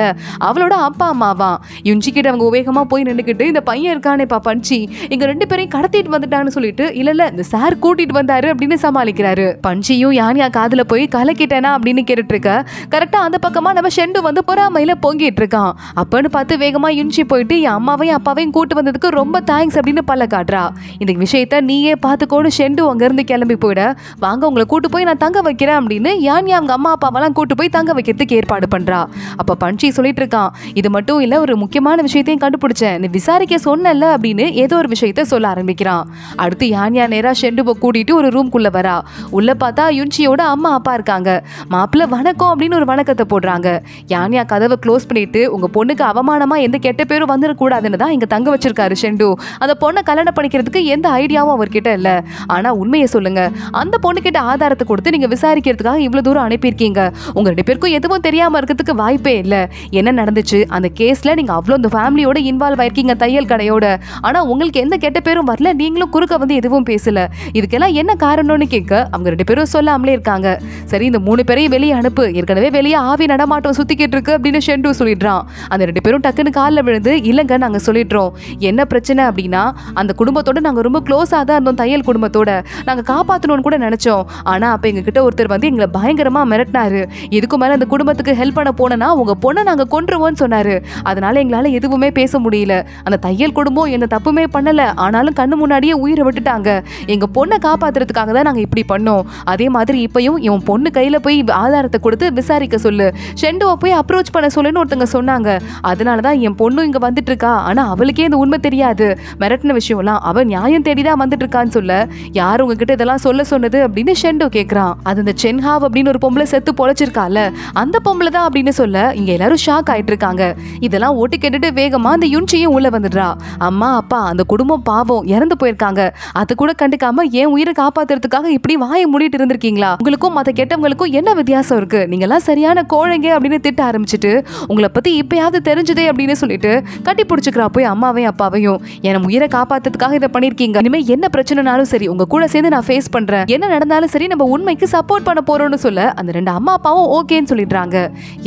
அவளோட அப்பா அம்மாவா. யுன்சி கிட்ட அவங்க வேகமா போய் நின்னுக்கிட்டு, இந்த பையன் இருக்கானேப்பா பஞ்சி, இங்க 2 பேரையும் கடத்திட்டு வந்துட்டான்னு சொல்லிட்டு, இல்ல இந்த சார் கூட்டிட்டு வந்தாரு அப்படின்னு சமாளிக்கிறாரு. பஞ்சியும் யானியா காதுல போய் கலக்கிட்டேனா அப்படின்னு கேட்டுட்டு இருக்க, கரெக்டா அந்த பக்கமா நம்ம ஷெண்டு வந்து பொறாமையில பொங்கிட்டு இருக்கான். அப்பன்னு பார்த்து வேகமா யுன்சி போயிட்டு, என் அம்மாவையும் அப்பாவையும் கூட்டு வந்ததுக்கு ரொம்ப தேங்க்ஸ் அப்படின்னு பல்ல காட்டுறா. இந்த விஷயத்த நீயே பாத்துக்கோன்னு ஷெண்டு அங்க இருந்து கிளம்பி போயிட, வாங்க உங்களை கூட்டு போய் நான் தங்க வைக்கிறேன் அப்படின்னு யான்யா அவங்க அம்மா அப்பாவெல்லாம் கூட்டு போய் தங்க வைக்கிறதுக்கு ஏற்பாடு பண்றா. அப்ப பஞ்சி சொல்லிட்டு இருக்கான், இது மட்டும் இல்ல, ஒரு முக்கியமான விஷயத்தையும் கண்டுபிடிச்சேன், நீ விசாரிக்க சொன்னல அப்படின்னு ஏதோ ஒரு விஷயத்த சொல்ல ஆரம்பிக்கிறான். அடுத்து யான்யா நேரா ஷெண்டுவை கூட்டிட்டு ஒரு ரூம்குள்ள வரா. உள்ள பார்த்தா யுன்சியோட அம்மா அப்பா இருக்காங்க. மாப்பிள்ள வணக்கம் அப்படின்னு ஒரு வணக்கத்தை போடுறாங்க. யான்யா கதவை க்ளோஸ் பண்ணிட்டு, உங்க பொண்ணுக்கு அவமானமா எந்த கெட்ட பேரும் வந்துடக்கூடாதுன்னு தான் இங்க தங்க வச்சிருக்காரு ஷெண்டு. அந்த பொண்ணை கல்யாணம் பண்ணிக்கிறதுக்கு எந்த ஐடியாவும் அவர்கிட்ட இல்ல. ஆனா உண்மையை சொல்லுங்க, அந்த பொண்ணு கிட்ட ஆதாரத்தை கொடுத்து நீங்க விசாரிக்கிறதுக்காக இவ்வளவு தூரம் அனுப்பியிருக்கீங்க. உங்க 2 பேருக்கும் எதுவும் தெரியாம இருக்கிறதுக்கு வாய்ப்பே இல்ல. என்ன நடந்துச்சு அந்த கேஸ்ல? நீங்க அவ்வளவு இந்த ஃபேமிலியோட இன்வால்வ் ஆயிருக்கீங்க, தையல் கடையோட. ஆனா உங்களுக்கு எந்த கெட்ட பேரும் வரல, நீங்களும் குறுக்க வந்து எதுவும் பேசல. இதுக்கெல்லாம் என்ன காரணம்னு கேட்க அவங்க 2 பேரும் சொல்லாமலே இருக்காங்க. சரி, இந்த 3 பேரையும் வெளியே அனுப்பு, ஏற்கனவே வெளியே ஆவி நடமாட்டம் சுத்திக்கிட்டு இருக்கு அப்படின்னு ஷெண்டு சொல்லிடுறான். அந்த 2 பேரும் டக்குன்னு காலில் விழுந்து, இல்லங்க நாங்க சொல்லிடுறோம், என்ன பிரச்சனை அப்படின்னா அந்த குடும்பத்தோட நாங்க ரொம்ப க்ளோஸா தான் இருந்தோம், தையல் குடும்பத்தோட நாங்க காப்பாற்றணும்னு கூட நினைச்சோம். ஆனா அப்ப எங்க கிட்ட ஒருத்தர் வந்து எங்களை பயங்கரமா மிரட்டினாரு. இதுக்கு மேல அந்த குடும்பத்துக்கு ஹெல்ப் பண்ண போனா உங்க பொண்ணை நாங்க கொன்றுவோம்னு சொன்னாரு. அதனால எங்களால எதுவுமே பேச முடியல. அந்த தையல் குடும்பம் எந்த தப்புமே பண்ணல, ஆனாலும் கண்ணு முன்னாடியே உயிரை விட்டுட்டாங்க. எங்க பொண்ணை காப்பாத்துறதுக்காக தான் நாங்க இப்படி பண்ணோம். அதே மாதிரி இப்பயும் இவன் பொண்ணு கையில போய் ஆதாரத்தை கொடுத்து விசாரிக்க சொல்லு, ஷெண்டுவை போய் அப்ரோச் பண்ண சொல்லுன்னு ஒருத்தங்க சொன்னாங்க. அதனாலதான் என் பொண்ணு இங்க வந்துட்டு இருக்கா. ஆனா அவளுக்கே இந்த உண்மை தெரியாது, மிரட்டின விஷயம்லாம் அவன் நியாயம் தேடிதான் வந்துட்டு இருக்கான்னு சொல்ல, யார் உங்ககிட்ட இதெல்லாம் சொல்ல சொன்னது அப்படின்னு ஷெண்டு கேக்குறான். அது இந்த சென்ஹாவ் அப்படின்னு ஒரு பொம்பளை செத்து பொழைச்சிருக்கால, அந்த பொம்பளை தான் அப்படின்னு சொல்ல இங்க எல்லாரும் ஷாக் ஆயிட்டு இருக்காங்க. இதெல்லாம் ஓட்டு கேட்டுட்டு வேகமா அந்த யுன்சியும் உள்ள வந்துடுறா. அம்மா அப்பா அந்த குடும்பம் பாவம் இறந்து போயிருக்காங்க, அது கூட கண்டுக்காம என் உயிரை காப்பாத்துறதுக்காக இப்படி வாயை மூடிட்டு இருந்திருக்கீங்களா? உங்களுக்கும் மத்த கெட்டவங்களுக்கும் என்ன வித்தியாசம் இருக்கு? நீங்க எல்லாம் சரியான கோழைங்க அப்படின்னு திட்ட ஆரம்பிச்சுட்டு, உங்களை பத்தி இப்பயாவது தெரிஞ்சதே அப்படின்னு சொல்லிட்டு கட்டி பிடிச்சுக்கிறா போய் அம்மாவையும் அப்பாவையும். என் உயிரை காப்பாத்துறதுக்காக இதை பண்ணிருக்கீங்க, இனிமே என்ன பிரச்சனைனாலும் சரி உங்க கூட சேர்ந்து நான் ஃபேஸ் பண்றேன், என்ன நடந்தாலும் சரி நம்ம உண்மைக்கு சப்போர்ட் பண்ண போறோம்னு சொல்ல அந்த 2 அம்மா அப்பாவும் ஓகேன்னு சொல்லிடுறாங்க.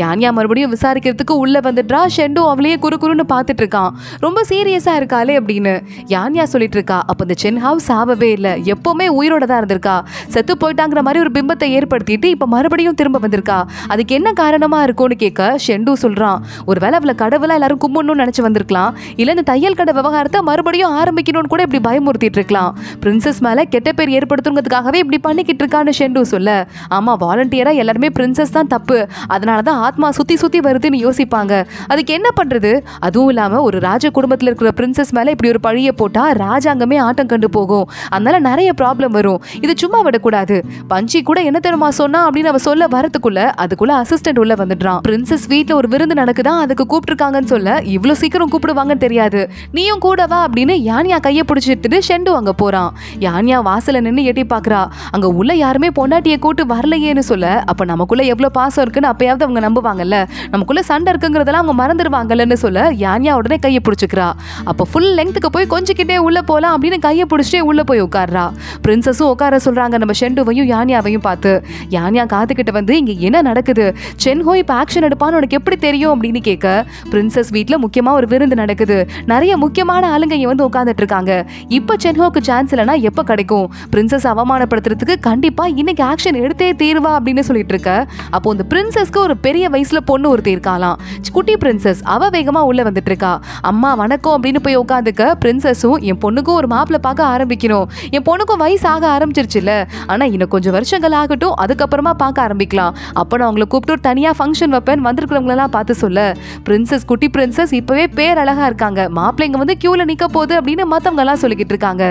யான்யா மறுபடியும் விசாரிக்கிறதுக்கு உள்ள வந்துடுறா. ஷெண்டு அவளையே குறுன்னு பார்த்துட்டு இருக்கான். ரொம்ப சீரியஸா இருக்காளே அப்படின்னு யான்யா சொல்லிட்டு இருக்கா. அப்ப இந்த சென்ஹாவ் சாவவே இல்ல, எப்பவுமே உயிரோட தான் இருந்திருக்கா. செத்து போயிட்டாங்கிற மாதிரி ஒரு பிம்பத்தை ஏற்படுத்திட்டு இப்ப மறுபடியும் திரும்ப வந்திருக்கா. அதுக்கு என்ன காரணமா இருக்கும்னு கேட்க ஷெண்டு சொல்றான், ஒருவேளை அவளை கடவுளா எல்லாரும் கும்பிடணும்னு நினைச்சு வந்திருக்கலாம், இல்ல இந்த தையல் கடை விவகாரத்தை மறுபடியும் ஆரம்பிக்கணும்னு கூட இப்படி பயமுறுத்திட்டு இருக்கலாம். பிரின்சஸ் மேல கெட்ட பேர் ஏற்படுத்துறதுக்காகவே இப்படி பண்ணிக்கிட்டு இருக்கான்னு ஷெண்டு சொல்ல, ஆமா வாலண்டியரா எல்லாருமே பிரின்சஸ் தான் தப்பு, அதனாலதான் ஆத்மா சுத்தி சுத்தி வருதுன்னு யோசிப்பாங்க. அதுக்கு என்ன பண்றது? அதுவும் இல்லாம ஒரு ராஜ குடும்பத்துல இருக்கிற பிரின்சஸ் மேல இப்படி ஒரு பழிய போட்டா ராஜாங்கமே ஆட்டம் கண்டு போகும், அதனால நிறைய ப்ராப்ளம் வரும், இது சும்மா விடக்கூடாது. பஞ்சி கூட என்ன தெரியுமா சொன்னா அப்படின்னு அவ சொல்ல வரதுக்குள்ள அதுக்குள்ள அசிஸ்டன்ட் உள்ள வந்துடுறான். பிரின்சஸ் வீட்ல ஒரு விருந்து நடக்குதா, அதுக்கு கூப்பிட்டுருக்காங்கன்னு சொல்ல இவ்வளவு சீக்கிரம் கூப்பிடுவாங்கன்னு தெரியாது, நீயும் கூட வா அப்படின்னு யான்யா கையை பிடிச்சிட்டு ஷெண்டு அங்க போறான். யான்யா வாசல நின்று எட்டி பாக்குறா. அங்க உள்ள யாருமே பொண்டாட்டியை கூட்டு வரலையேன்னு சொல்ல, அப்ப நமக்குள்ள எவ்வளவு பாசம் இருக்குன்னு அப்பயாவது அவங்க நம்புவாங்கல்ல, நமக்குள்ள சண்டை இருக்குங்கிறதெல்லாம் அவங்க மறந்துடுவாங்கல்லன்னு சொல்ல யான்யா உடனே கையை பிடிச்சிக்கிறா. அப்ப ஃபுல் லெங்க்த்துக்கு போய் கொஞ்சிக்கிட்டே உள்ள போலாம் அப்படின்னு கையை பிடிச்சிட்டே உள்ள போய் உட்கார்றா. பிரின்சஸும் உட்கார சொல்றாங்க நம்ம ஷெண்டுவையும் யான்யாவையும் பார்த்து. யான்யா காத்துக்கிட்ட வந்து இங்க என்ன நடக்குது, சென்ஹோ இப்ப ஆக்ஷன் எடுப்பான்னு உனக்கு எப்படி தெரியும் அப்படின்னு கேட்க, பிரின்சஸ் வீட்ல முக்கியமா ஒரு விருந்து நடக்குது, நிறைய முக்கியமான ஆளுங்க வந்து உட்கார்ந்துட்டு இருக்காங்க, இப்ப சென்ஹோக்கு சான்ஸ் இல்லைன்னா எப்ப கிடைக்கும், பிரின்சஸ் அவமானப்படுத்துறதுக்கு கண்டிப்பா இன்னைக்கு ஆக்ஷன் எடுத்தே தீர்வா அப்படின்னு சொல்லிட்டு இருக்க. அப்போ இந்த பிரின்சஸ்க்கு ஒரு பெரிய வயசுல பொண்ணு ஒருத்தி இருக்காளாம், குட்டி பிரின்சஸ். அவ வேகமா உள்ள வந்துட்டு இருக்கா. அம்மா வணக்கம் அப்படின்னு போய் உட்காந்துக்க பிரின்சஸும், என் பொண்ணுக்கும் ஒரு மாப்பிள்ள பார்க்க ஆரம்பிக்கணும், என் பொண்ணுக்கும் வயசு ஆக ஆரம்பிச்சிருச்சுல, ஆனா இன்னும் கொஞ்சம் வருஷங்கள் ஆகட்டும், அதுக்கப்புறமா பார்க்க ஆரம்பிக்கலாம், அப்ப நான் அவங்களை கூப்பிட்டு தனியா ஃபங்க்ஷன் வைப்பேன், வந்திருக்கிறவங்க எல்லாம் பார்த்து சொல்ல. பிரின்சஸ் குட்டி பிரின்சஸ் இப்பவே பேர் அழகா இருக்காங்க, மாப்பிள்ளைங்க வந்து கியூல நிக்க போகுது அப்படின்னு மத்தவங்க எல்லாம் சொல்லிக்கிட்டு இருக்காங்க.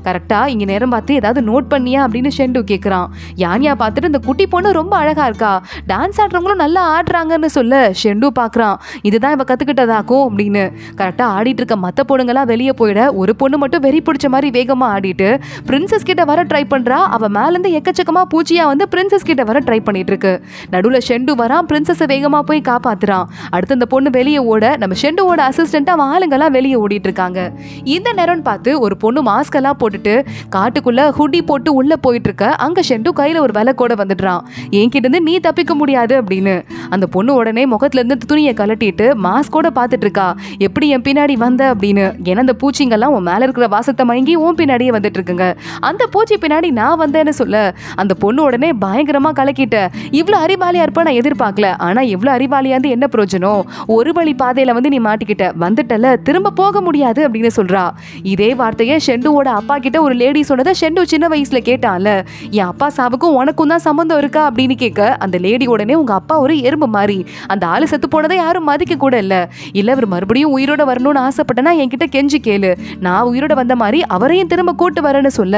கரெக்டா இங்க நேரம் பார்த்து ஏதாவது நோட் பண்ணியா அப்படின்னு ஷெண்டு கேக்குறான். யான்யா பார்த்துட்டு இந்த குட்டி பொண்ணு ரொம்ப அழகா இருக்கா, டான்ஸ் ஆடுறவங்களும் நல்லா ஆடுறாங்கன்னு சொல்ல ஷெண்டு பாக்குறான், இதுதான் இவ கத்துக்கிட்டதாக்கும் அப்படின்னு. கரெக்டா ஆடிட்டு இருக்க மத்த பொண்ணுங்கெல்லாம் வெளியே போயிட ஒரு பொண்ணு மட்டும் வெறி பிடிச்ச மாதிரி வேகமா ஆடிட்டு பிரின்சஸ் கிட்ட வர ட்ரை பண்றா. அவ மேல இருந்து எக்கச்சக்கமா பூச்சியா வந்து பிரின்சஸ் கிட்ட வர ட்ரை பண்ணிட்டு இருக்கு. நடுவுல ஷெண்டு வரான், பிரின்சஸ் வேகமா போய் காப்பாத்துறான். அடுத்து அந்த பொண்ணு வெளியே ஓட நம்ம ஷெண்டுவோட அசிஸ்டன்ட் அவன் ஆளுங்கெல்லாம் வெளியே ஓடிட்டு இருக்காங்க. இந்த நேரம் பார்த்து ஒரு பொண்ணு மாஸ்க் எல்லாம் போட்டுட்டு காட்டுக்குள்ள ஹுடி போட்டு உள்ள போயிட்டு இருக்க. அங்க ஷெண்டு கையில ஒரு விளக்கோட வந்துடுறான். என்கிட்ட இருந்து நீ தப்பிக்க முடியாது அப்படின்னு. அந்த பொண்ணு உடனே முகத்துல இருந்து துணியை கலட்டிட்டு மாஸ்கோட பாத்துட்டு இருக்கா. எப்படி என் பின்னாடி வந்த அப்படின்னு. ஏன்னா அந்த பூச்சிங்கெல்லாம் உன் மேல இருக்கிற வாசத்தை மயங்கி உன் பின்னாடியே வந்துட்டு இருக்குங்க. அந்த பூச்சி பின்னாடி நான் வந்தேன்னு சொல்ல அந்த பொண்ணு உடனே பயங்கரமா கலக்கிட்ட. இவ்வளவு அறிவாளியா இருப்ப நான் எதிர்பார்க்கல, ஆனா இவ்வளவு அறிவாளியா இருந்து என்ன பிரயோஜனம், ஒரு வழி பாதையில வந்து நீ மாட்டிக்கிட்ட, வந்துட்டல திரும்ப போக முடியாது அப்படின்னு சொல்றா. இதே வார்த்தையை ஷெண்டுவோட அப்பா கிட்ட ஒரு லேடி சொன்னதை ஷெண்டு சின்ன வயசுல கேட்டான்ல, என் அப்பா சாவுக்கும் உனக்கும் தான் சம்பந்தம் இருக்கா அப்படின்னு கேட்க அந்த லேடி உடனே உங்க அப்பா ஒரு எறும்பு மாதிரி, அந்த ஆளு செத்து போனதை யாரும் மதிக்க கூட இல்ல, அவர் மறுபடியும் உயிரோட வரணும்னு ஆசைப்பட்டனா என்கிட்ட கெஞ்சி கேளு, நான் உயிரோட வந்த மாதிரி அவரையும் திரும்ப கூட்டு வரேன்னு சொல்ல,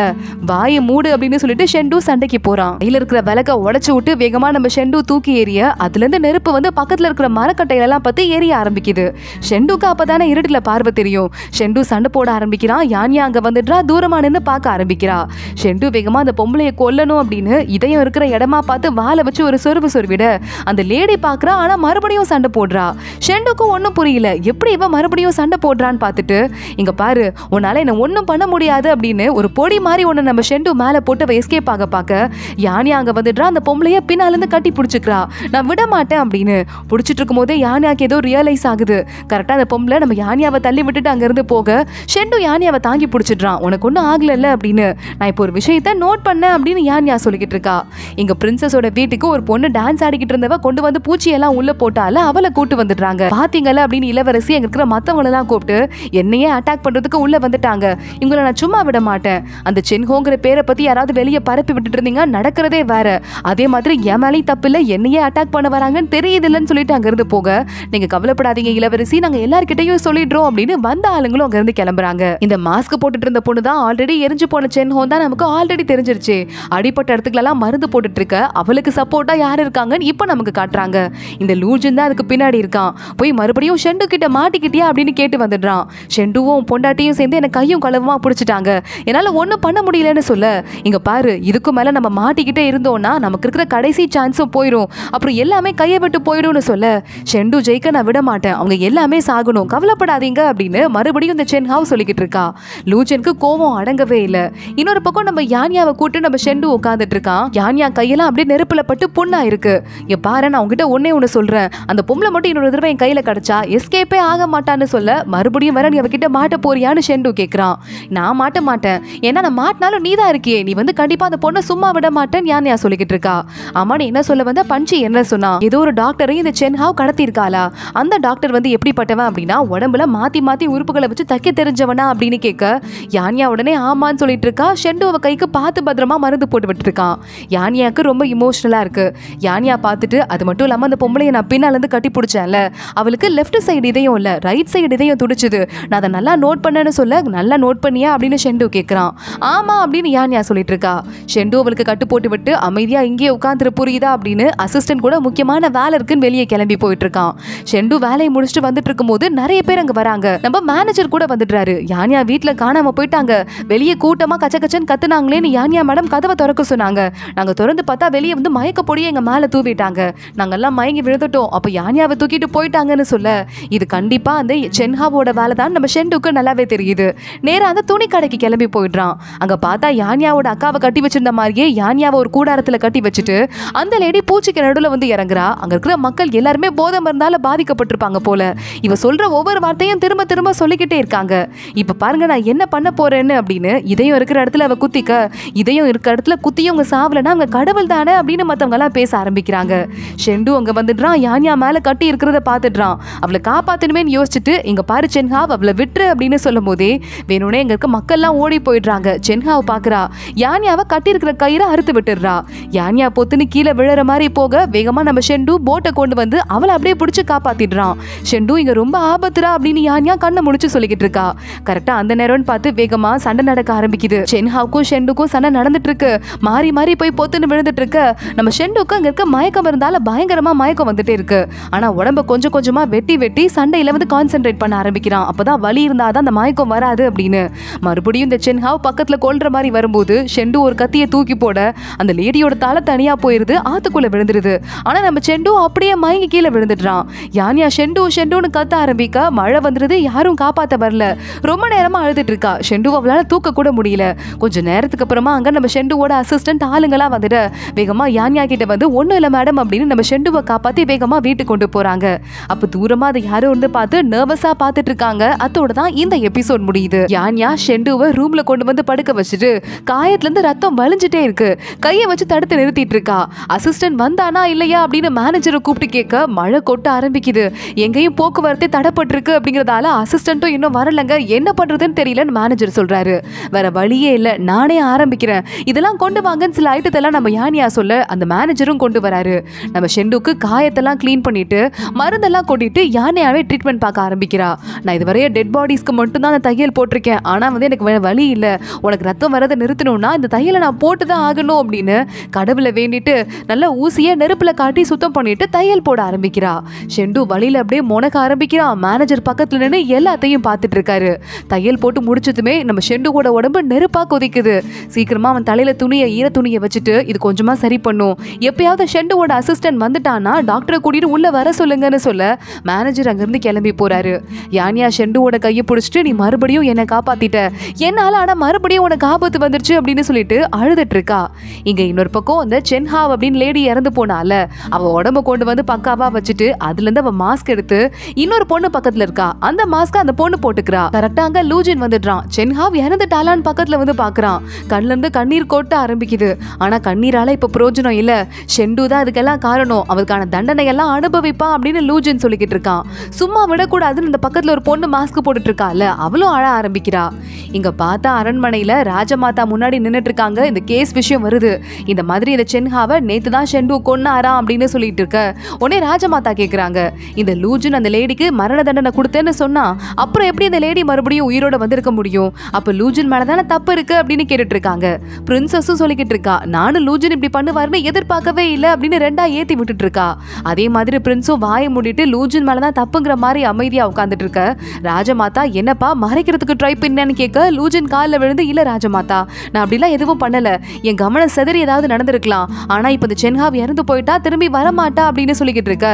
வாயை மூடு அப்படின்னு சொல்லிட்டு ஷெண்டு சண்டைக்கு போறான். கையில இருக்கிற விளக்க உடைச்சு விட்டு வேகமா நம்ம ஷெண்டு தூக்கி எறிய அதுல இருந்து நெருப்பு வந்து பக்கத்துல இருக்கிற மரக்கட்டையெல்லாம் பத்தி எரிய ஆரம்பிக்குது. ஷெண்டுக்கு அப்பதானே இருட்டுல பார்வை தெரியும். ஷெண்டு சண்டை போட ஆரம்பிக்கிறான். யானியா அங்க வந்துடுறா, தூரமா நின்று பார்க்க ஆரம்பிக்கிறா. ஷெண்டு வேகமா அந்த பொம்பளைய கொல்லணும் அப்படின்னு இதயம் இருக்கிற இடமா பார்த்து வாழை வச்சு ஒரு சொருவு சொருவிட அந்த லேடி பாக்குறா. ஆனா மறுபடியும் சண்டை போடுறா. ஷெண்டுக்கு ஒன்னும் புரியல, எப்படி இவன் மறுபடியும் சண்டை போடுறான்னு பார்த்துட்டு, இங்க பாரு உன்னால என்ன ஒன்னும் பண்ண முடியாது அப்படின்னு ஒரு பொடி மாதிரி ஒண்ணு நம்ம ஷெண்டு மேல போட்டு எஸ்கேப் ஆக பார்க்க யானியா அங்க வந்துடுறா. அந்த பொம்பளைய பின்னால இருந்து கட்டி பிடிச்சுக்கிறா. நான் விட மாட்டேன் அப்படின்னு பிடிச்சிட்டு இருக்கும் போதே யானியாக்கு ஏதோ ரியலைஸ் ஆகுது. கரெக்டா அந்த பொம்பளை நம்ம யானியாவை தள்ளி விட்டுட்டு அங்க இருந்து போக ஷெண்டு யானியாவை தாங்கி பிடிச்சிடுறான். உனக்கு ஒன்னும் ஆகல அப்படின்னு நான் இப்போ ஒரு விஷயத்த நோட் பண்ணேன் அப்படின்னு யானியா சொல்லிக்கிட்டு இருக்கா. இங்க பிரின்சஸோட வீட்டுக்கு ஒரு பொண்ணு டான்ஸ் ஆடிக்கிட்டு இருந்தவ கொண்டு வந்து பூச்சி எல்லாம் உள்ள போட்டால அவளை கூட்டு வந்துடுறாங்க. பாத்தீங்களா அப்படின்னு இளவரசி அங்க இருக்கிற மத்தவங்களை எல்லாம் கூப்பிட்டு என்னையே அட்டாக் பண்றதுக்கு உள்ள வந்துட்டாங்க, இவங்களை நான் சும்மா விட மாட்டேன், அந்த சென்ஹோங்கிற பேரை பத்தி யாராவது வெளியே பரப்பி விட்டுட்டு இருந்தீங்க, நடக்கிறதே வேற, அதே மாதிரி என் மேலேயும் தப்பு இல்ல, என்னையே அட்டாக் பண்ண வராங்கன்னு தெரியுது இல்லன்னு சொல்லிட்டு அங்க இருந்து போக, நீங்க கவலைப்படாதீங்க இளவரசி, நாங்க எல்லார்கிட்டையும் சொல்லிடுறோம் அப்படின்னு வந்த ஆளுங்களும் அங்க இருந்து கிளம்புறாங்க. இந்த மாஸ்க் போட்டுட்டு இருந்த பொண்ணு தான் ஆல்ரெடி எரிஞ்சு போன சென்ஹோன் தான் நமக்கு ஆல்ரெடி தெரிஞ்சிருச்சு. அடிப்பட்ட இடத்துக்குலாம் மருந்து போட்டுட்டு இருக்க அவளுக்கு சப்போர்ட்டா யார் இருக்காங்கன்னு இப்ப நமக்கு காட்டுறாங்க. இந்த லூஜன் தான் அதுக்கு பின்னாடி இருக்கான். போய் மறுபடியும் ஷெண்டு கிட்ட மாட்டிக்கிட்டியா அப்படின்னு கேட்டு வந்துடுறான். ஷெண்டுவும் பொண்டாட்டியும் சேர்ந்து எனக்கு கையும் களவுமா பிடிச்சிட்டாங்க, என்னால ஒன்னும் பண்ண முடியலன்னு சொல்ல, இங்க பாரு இதுக்கு மேல நம்ம மாட்டிக்கிட்டே இருந்தோம்னா நமக்கு இருக்கிற கடைசி சான்ஸும் போயிடும், அப்புறம் எல்லாமே கையை விட்டு போயிடும்னு சொல்ல, ஷெண்டு ஜெயிக்க நான் விட மாட்டேன், அவங்க எல்லாமே சாகணும், கவலைப்படாதீங்க அப்படின்னு மறுபடியும் இந்த சென்ஹாவ் சொல்லிக்கிட்டு இருக்கா. லூஜனுக்கு கோவம் அடங்கவே இல்ல. இன்னொரு பக்கம் நம்ம யானியாவை கூட்டு நம்ம ஷெண்டு உட்காந்துட்டு இருக்கான். யானியா கையெல்லாம் அப்படியே நெருப்புல பட்டு புண்ணா இருக்கு. இங்க பாரு நான் உங்ககிட்ட ஒன்னே ஒண்ணு சொல்றேன், அந்த பொம்பளை மட்டும் இன்னொரு தடவை என் கையில கிடைச்சா எஸ்கேப்பே ஆக மாட்டான்னு சொல்ல, மறுபடியும் வர நீ அவகிட்ட மாட்ட போறியான்னு ஷெண்டு கேக்குறான். நான் மாட்ட மாட்டேன், ஏன்னா நான் மாட்டினாலும் நீ தான் இருக்கியே, நீ வந்து கண்டிப்பா அந்த பொண்ணை சும்மா விட மாட்டேன்னு யானியா சொல்லிக்கிட்டு இருக்கா. ஆமா நீ என்ன சொல்ல வந்த, பஞ்சி என்ன சொன்னா, ஏதோ ஒரு டாக்டரையும் இந்த சென்ஹாவ் கடத்தி இருக்காளா, அந்த டாக்டர் வந்து எப்படிப்பட்டவன் அப்படின்னா உடம்புல மாத்தி மாத்தி உறுப்புகளை வச்சு தைக்க தெரிஞ்சவனா அப்படின்னு கேட்க, யானியா உடனே ஆமான்னு சொல்லிட்டு இருக்கா. ஷெண்டு அவ கைக்கு பார்த்து பத்திரமா மருந்து போட்டு விட்டு இருக்கான். யானியாக்கு ரொம்ப இமோஷனலா இருக்கு. யானியா பார்த்துட்டு, அது மட்டும் இல்லாம அந்த பொம்பளையை நான் பின்னால இருந்து கட்டி பிடிச்சேன்ல, அவளுக்கு லெஃப்ட் சைடு இதயம் இல்ல ரைட் சைடு இதயம் துடிச்சுது, நான் அதை நல்லா நோட் பண்ணேன்னு சொல்ல, நல்லா நோட் பண்ணியா அப்படின்னு ஷெண்டு கேட்கிறான். ஆமா அப்படின்னு யானியா சொல்லிட்டு இருக்கா. ஷெண்டு அவளுக்கு கட்டு போட்டு விட்டு அமைதியா இங்கே உட்காந்துரு புரியுதா அப்படின்னு அசிஸ்டன்ட் கூட முக்கியமான வேலை இருக்குன்னு வெளியே கிளம்பி போயிட்டு இருக்கான். ஷெண்டு வேலையை முடிச்சுட்டு வந்துட்டு இருக்கும் போது நிறைய பேர் அங்க வராங்க. நம்ம மேனேஜர் கூட வந்துடுறாரு. யானியா வீட்டுல காணாம போயிட்டாங்க, வெளியே கூட்டமா கச்ச கச்சன்னு கத்துனாங்களேன்னு யானியா மேடம் கதவை திறக்க சொன்னாங்க. நாங்க திறந்து பார்த்தா வெளியே வந்து மயக்க பொடியை எங்க மேல தூவிட்டாங்க, நாங்கெல்லாம் மயங்கி விழுந்துட்டோம், அப்ப யானியாவை தூக்கிட்டு போயிட்டாங்கன்னு சொல்ல, இது கண்டிப்பா அந்த சென்ஹாவோட வேலை தான் நம்ம ஷெண்டுக்கு நல்லாவே தெரியுது. நேரா அந்த துணி கடைக்கு கிளம்பி போயிடுறான். அங்க பார்த்தா யானியாவோட அக்காவை கட்டி வச்சிருந்த மாதிரியே யானியாவை ஒரு கூடாரத்துல கட்டி வச்சுட்டு அந்த லேடி பூச்சிக்கு நடுவுல வந்து இறங்குறா. அங்க இருக்கிற மக்கள் எல்லாருமே போதை மருந்தால பாதிக்கப்பட்டிருப்பாங்க போல. இவ சொல்ற ஒவ்வொரு வார்த்தையும் திரும்ப திரும்ப சொல்லிக்கிட்டே இருக்காங்க. இப்ப பாருங்க நான் என்ன பண்ண போறேன்னு அப்படின்னு இதயம் இருக்கிற இடத்துல அவ குத்திக்க, இதயம் இருக்கிற இடத்துல குத்தியும் அவங்க சாவலன்னா அவங்க கடவுள் தானே அப்படின்னு மத்தவங்க எல்லாம் பேச ஆரம்பிக்கிறாங்க. ஷெண்டு அங்க வந்துடுறான். யானியா மேல கட்டி இருக்கிறத பாத்துடுறான். அவளை காப்பாத்தணுமேன்னு யோசிச்சுட்டு, இங்க பாரு சென்ஹாவ் அவளை விட்டுரு அப்படின்னு சொல்லும் போதே வேணும்னே இங்க இருக்க மக்கள் எல்லாம் ஓடி போயிடுறாங்க. சென்ஹாவ் பாக்குறா. யானியாவை கட்டி இருக்கிற கயிறை அறுத்து விட்டுடுறா. யானியா பொத்துன்னு கீழே விழுற மாதிரி போக வேகமா நம்ம ஷெண்டு போட்டை கொண்டு வந்து அவளை அப்படியே பிடிச்சு காப்பாத்திடுறான். ஷெண்டு இங்க ரொம்ப ஆபத்துரா அப்படின்னு யானியா கண்ணை முடிச்சு சொல்லிக்கிட்டு இருக்கா. கரெக்டா அந்த நேரம்னு பார்த்து வேகமா சண்டை நடக்க ஆரம்பிக்குது. சென்ஹாவுக்கும் ஷெண்டுக்கும் சண்டை நடந்துட்டு இருக்கு. மாறி மாறி போய் பொத்துன்னு விழுந்துட்டு இருக்கு. நம்ம ஷெண்டுக்கு அங்க இருக்க மயக்கம் இருந்தால பயங்கரமா மயக்கம் வந்துட்டே இருக்கு. ஆனா உடம்ப கொஞ்சம் கொஞ்சமா வெட்டி வெட்டி சண்டையில வந்து கான்சென்ட்ரேட் பண்ண ஆரம்பிக்கிறான். அப்பதான் வலி இருந்தாதான் அந்த மயக்கம் வராது அப்படின்னு. மறுபடியும் இந்த சென்ஹாவ் பக்கத்துல கொல்ற மாதிரி வரும்போது ஷெண்டு ஒரு கத்தியை தூக்கி போட அந்த லேடியோட தலை தனியா போயிருது, ஆத்துக்குள்ள விழுந்துருது. ஆனா நம்ம ஷெண்டு அப்படியே மயங்கி கீழே விழுந்துடுறான். யானியா ஷெண்டு ஷெண்டுன்னு கத்த ஆரம்பிக்க மழை வந்துருது, யாரும் காப்பாத்த வரல. ரொம்ப நேரமா அழுதுட்டு இருக்கா. ஷெண்டு அவளால தூக்க கூட முடியல. கொஞ்ச நேரத்துக்கு அப்புறமா அங்க நம்ம ஷெண்டுவோட அசிஸ்டன்ட் ஆளுங்களா வந்துட்டு வேகமா யானியா கிட்ட வந்து ஒண்ணும் இல்ல மேடம் அப்படின்னு நம்ம ஷெண்டுவை காப்பாத்தி வேகமா வீட்டுக்கு கொண்டு போறாங்க. அப்ப தூரமா அதை யாரும் வந்து பார்த்து நர்வஸா பாத்துட்டு இருக்காங்க. அதோட தான் இந்த எபிசோட் முடியுது. யானியா ஷெண்டுவை ரூம்ல கொண்டு வந்து படுக்க வச்சுட்டு காயத்துல இருந்து ரத்தம் வலிஞ்சிட்டே இருக்கு. கையை வச்சு தடுத்து நிறுத்திட்டு இருக்கா. அசிஸ்டன்ட் வந்தானா இல்லையா அப்படின்னு மேனேஜரை கூப்பிட்டு கேட்க மழை கொட்ட ஆரம்பிக்குது. எங்கேயும் போக்குவரத்து தடைப்பட்டிருக்கு அப்படிங்கறதால அசிஸ்டன்ட்டும் இன்னும் வரலங்க, என்ன பண்றதுன்னு தெரியலன்னு மேனேஜர் சொல்றாரு. வேற வழியே இல்ல, நானே ஆரம்பிக்கிறேன், இதெல்லாம் கொண்டு வாங்கன்னு சில ஐட்டத்தெல்லாம் நம்ம யானியா சொல்ல அந்த மேனேஜரும் கொண்டு வராரு. நம்ம ஷெண்டுக்கு காயத்தெல்லாம் கிளீன் பண்ணிட்டு மருந்தெல்லாம் கொட்டிட்டு யானையாவே ட்ரீட்மெண்ட் பார்க்க ஆரம்பிக்கிறா. நான் இதுவரைய டெட் பாடிஸ்க்கு மட்டும் தான் அந்த தையல் போட்டிருக்கேன், ஆனா வந்து எனக்கு வழி இல்லை, உனக்கு ரத்தம் வரதை நிறுத்தணும்னா இந்த தையலை நான் போட்டுதான் ஆகணும் அப்படின்னு கடவுளை வேண்டிட்டு நல்ல ஊசியை நெருப்புல காட்டி சுத்தம் பண்ணிட்டு தையல் போட ஆரம்பிக்கிறா. ஷெண்டு வழியில அப்படியே முனக்க ஆரம்பிக்கிறா. மேனேஜர் பக்கத்துல நின்று எல்லாத்தையும் பார்த்துட்டு இருக்காரு. தையல் போட்டு முடிச்சதுமே நம்ம ஷெண்டுவோட உடம்பு நெருப்பா கொதிக்குது. சீக்கிரமா அவன் தலையில ஈர துணியை வச்சுட்டு இது கொஞ்சமா சரி பண்ணும், எப்பயாவது ஷெண்டுவோட அசிஸ்டன்ட் வந்துட்டானா டாக்டரை கூட்டிட்டு உள்ள வர சொல்லுங்கன்னு சொல்ல மேனேஜர் அங்கிருந்து கிளம்பி போறாரு. யானியா ஷெண்டுவோட கையை பிடிச்சிட்டு நீ மறுபடியும் என்னை காப்பாத்திட்ட, என்னால ஆனா மறுபடியும் உனக்கு ஆபத்து வந்துருச்சு அப்படின்னு சொல்லிட்டு அழுதுட்டு இருக்கா. இங்க இன்னொரு பக்கம் அந்த சென்ஹாவ் அப்படின்னு லேடி இறந்து போனால அவ உடம்ப கொண்டு வந்து பக்காவா வச்சுட்டு அதுல இருந்து அவ மாஸ்க் எடுத்து இன்னொரு பொண்ணு பக்கத்துல இருக்கா, அந்த மாஸ்க் அந்த பொண்ணு போட்டுக்கிறா. கரெக்டா அங்க லூஜின் வந்துடுறான். சென்ஹாவ் இறந்துட்டாலான்னு பக்கத்துல வந்து பாக்குறான். கண்ணுல இருந்து கண்ணீர் கொட்ட ஆரம்பிக்குது. ஆனா கண்ணீரால இப்ப பிரயோஜனம் இல்ல, ஷெண்டு தான் அதுக்கெல்லாம் காரணம், அவருக்கான தண்டனை எல்லாம் அனுபவிப்பான் அப்படின்னு லூஜின் சொல்லிக்கிட்டு இருக்கான். சும்மா விடக்கூடாதுன்னு இந்த பக்கத்துல ஒரு பொண்ணு மாஸ்க் போட்டுட்டு இருக்கால அவளும் அழ ஆரம்பிக்கிறா. இங்க பார்த்தா அரண்மனையில ராஜமாதா முன்னாடி நின்னுட்டு இருக்காங்க. இந்த கேஸ் விஷயம் வருது. இந்த மாதிரி இந்த சென்ஹாவை நேத்து தான் ஷெண்டு கொன்னாரா அப்படின்னு சொல்லிட்டு இருக்க உடனே ராஜமாதா கேக்குறாங்க, இந்த லூஜின் அந்த லேடிக்கு மரண தண்டனை கொடுத்தேன்னு சொன்னா அப்புறம் எப்படி இந்த லேடி மறுபடியும் உயிரோட வந்திருக்க முடியும், அப்ப லூஜின் மேலதானே தப்பு இருக்கு அப்படின்னு கேட்டுட்டு இருக்காங்க. பிரின்சஸும் சொல்லிக்கிட்டு இருக்கா, நானும் லூஜின் இப்படி பண்ணுவாருன்னு எதிர்பார்க்கவே இல்லை அப்படின்னு ரெண்டா ஏத்தி விட்டுட்டு இருக்கா. அதே மாதிரி பிரின்ஸும் வாயை மூடிட்டு லூஜின் மேலதான் தப்புங்கிற மாதிரி அமைதியா உட்காந்துட்டு இருக்க. ராஜமாதா என்னப்பா மறைக்கிறதுக்கு ட்ரை பண்ணேன்னு கேட்க லூஜின் காலில் விழுந்து, இல்ல ராஜமாதா நான் அப்படிலாம் எதுவும் பண்ணல, என் கவனம் செதறி ஏதாவது நடந்திருக்கலாம், ஆனா இப்ப இந்த சென்ஹாவ் இறந்து போயிட்டா திரும்பி வரமாட்டா அப்படின்னு சொல்லிக்கிட்டு இருக்க.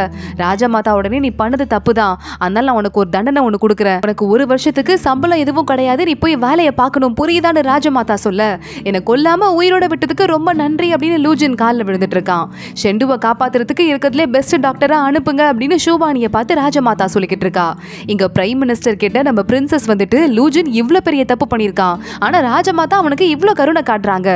ராஜமாதா உடனே நீ பண்ணது தப்புதான், அதனால நான் உனக்கு ஒரு தண்டனை ஒண்ணு கொடுக்குறேன், உனக்கு 1 வருஷத்துக்கு சம்பளம் எதுவும் கிடையாது, நீ போய் வேலையை பார்க்கணும் புரியுதான்னு ராஜமாதா சொல்ல, என்னை கொல்லாம உயிரோட விட்டதுக்கு ரொம்ப நன்றி அப்படின்னு லூஜின் காலில் விழுந்துட்டு இருக்கான். ஷெண்டுவை காப்பாத்துறதுக்கு இருக்கிறதுலே பெஸ்ட் டாக்டரா அனுப்புங்க அப்படின்னு ஷூபானியை பார்த்து ராஜமாதா சொல்லிக்கிட்டு இருக்கா. இங்க பிரைம் மினிஸ்டர் கிட்ட நம்ம பிரின்சஸ் வந்துட்டு லூஜின் இவ்வளவு பெரிய தப்பு பண்ணிருக்கான், ஆனா ராஜமாதா அவனுக்கு இவ்வளவு கருணை காட்டுறாங்க,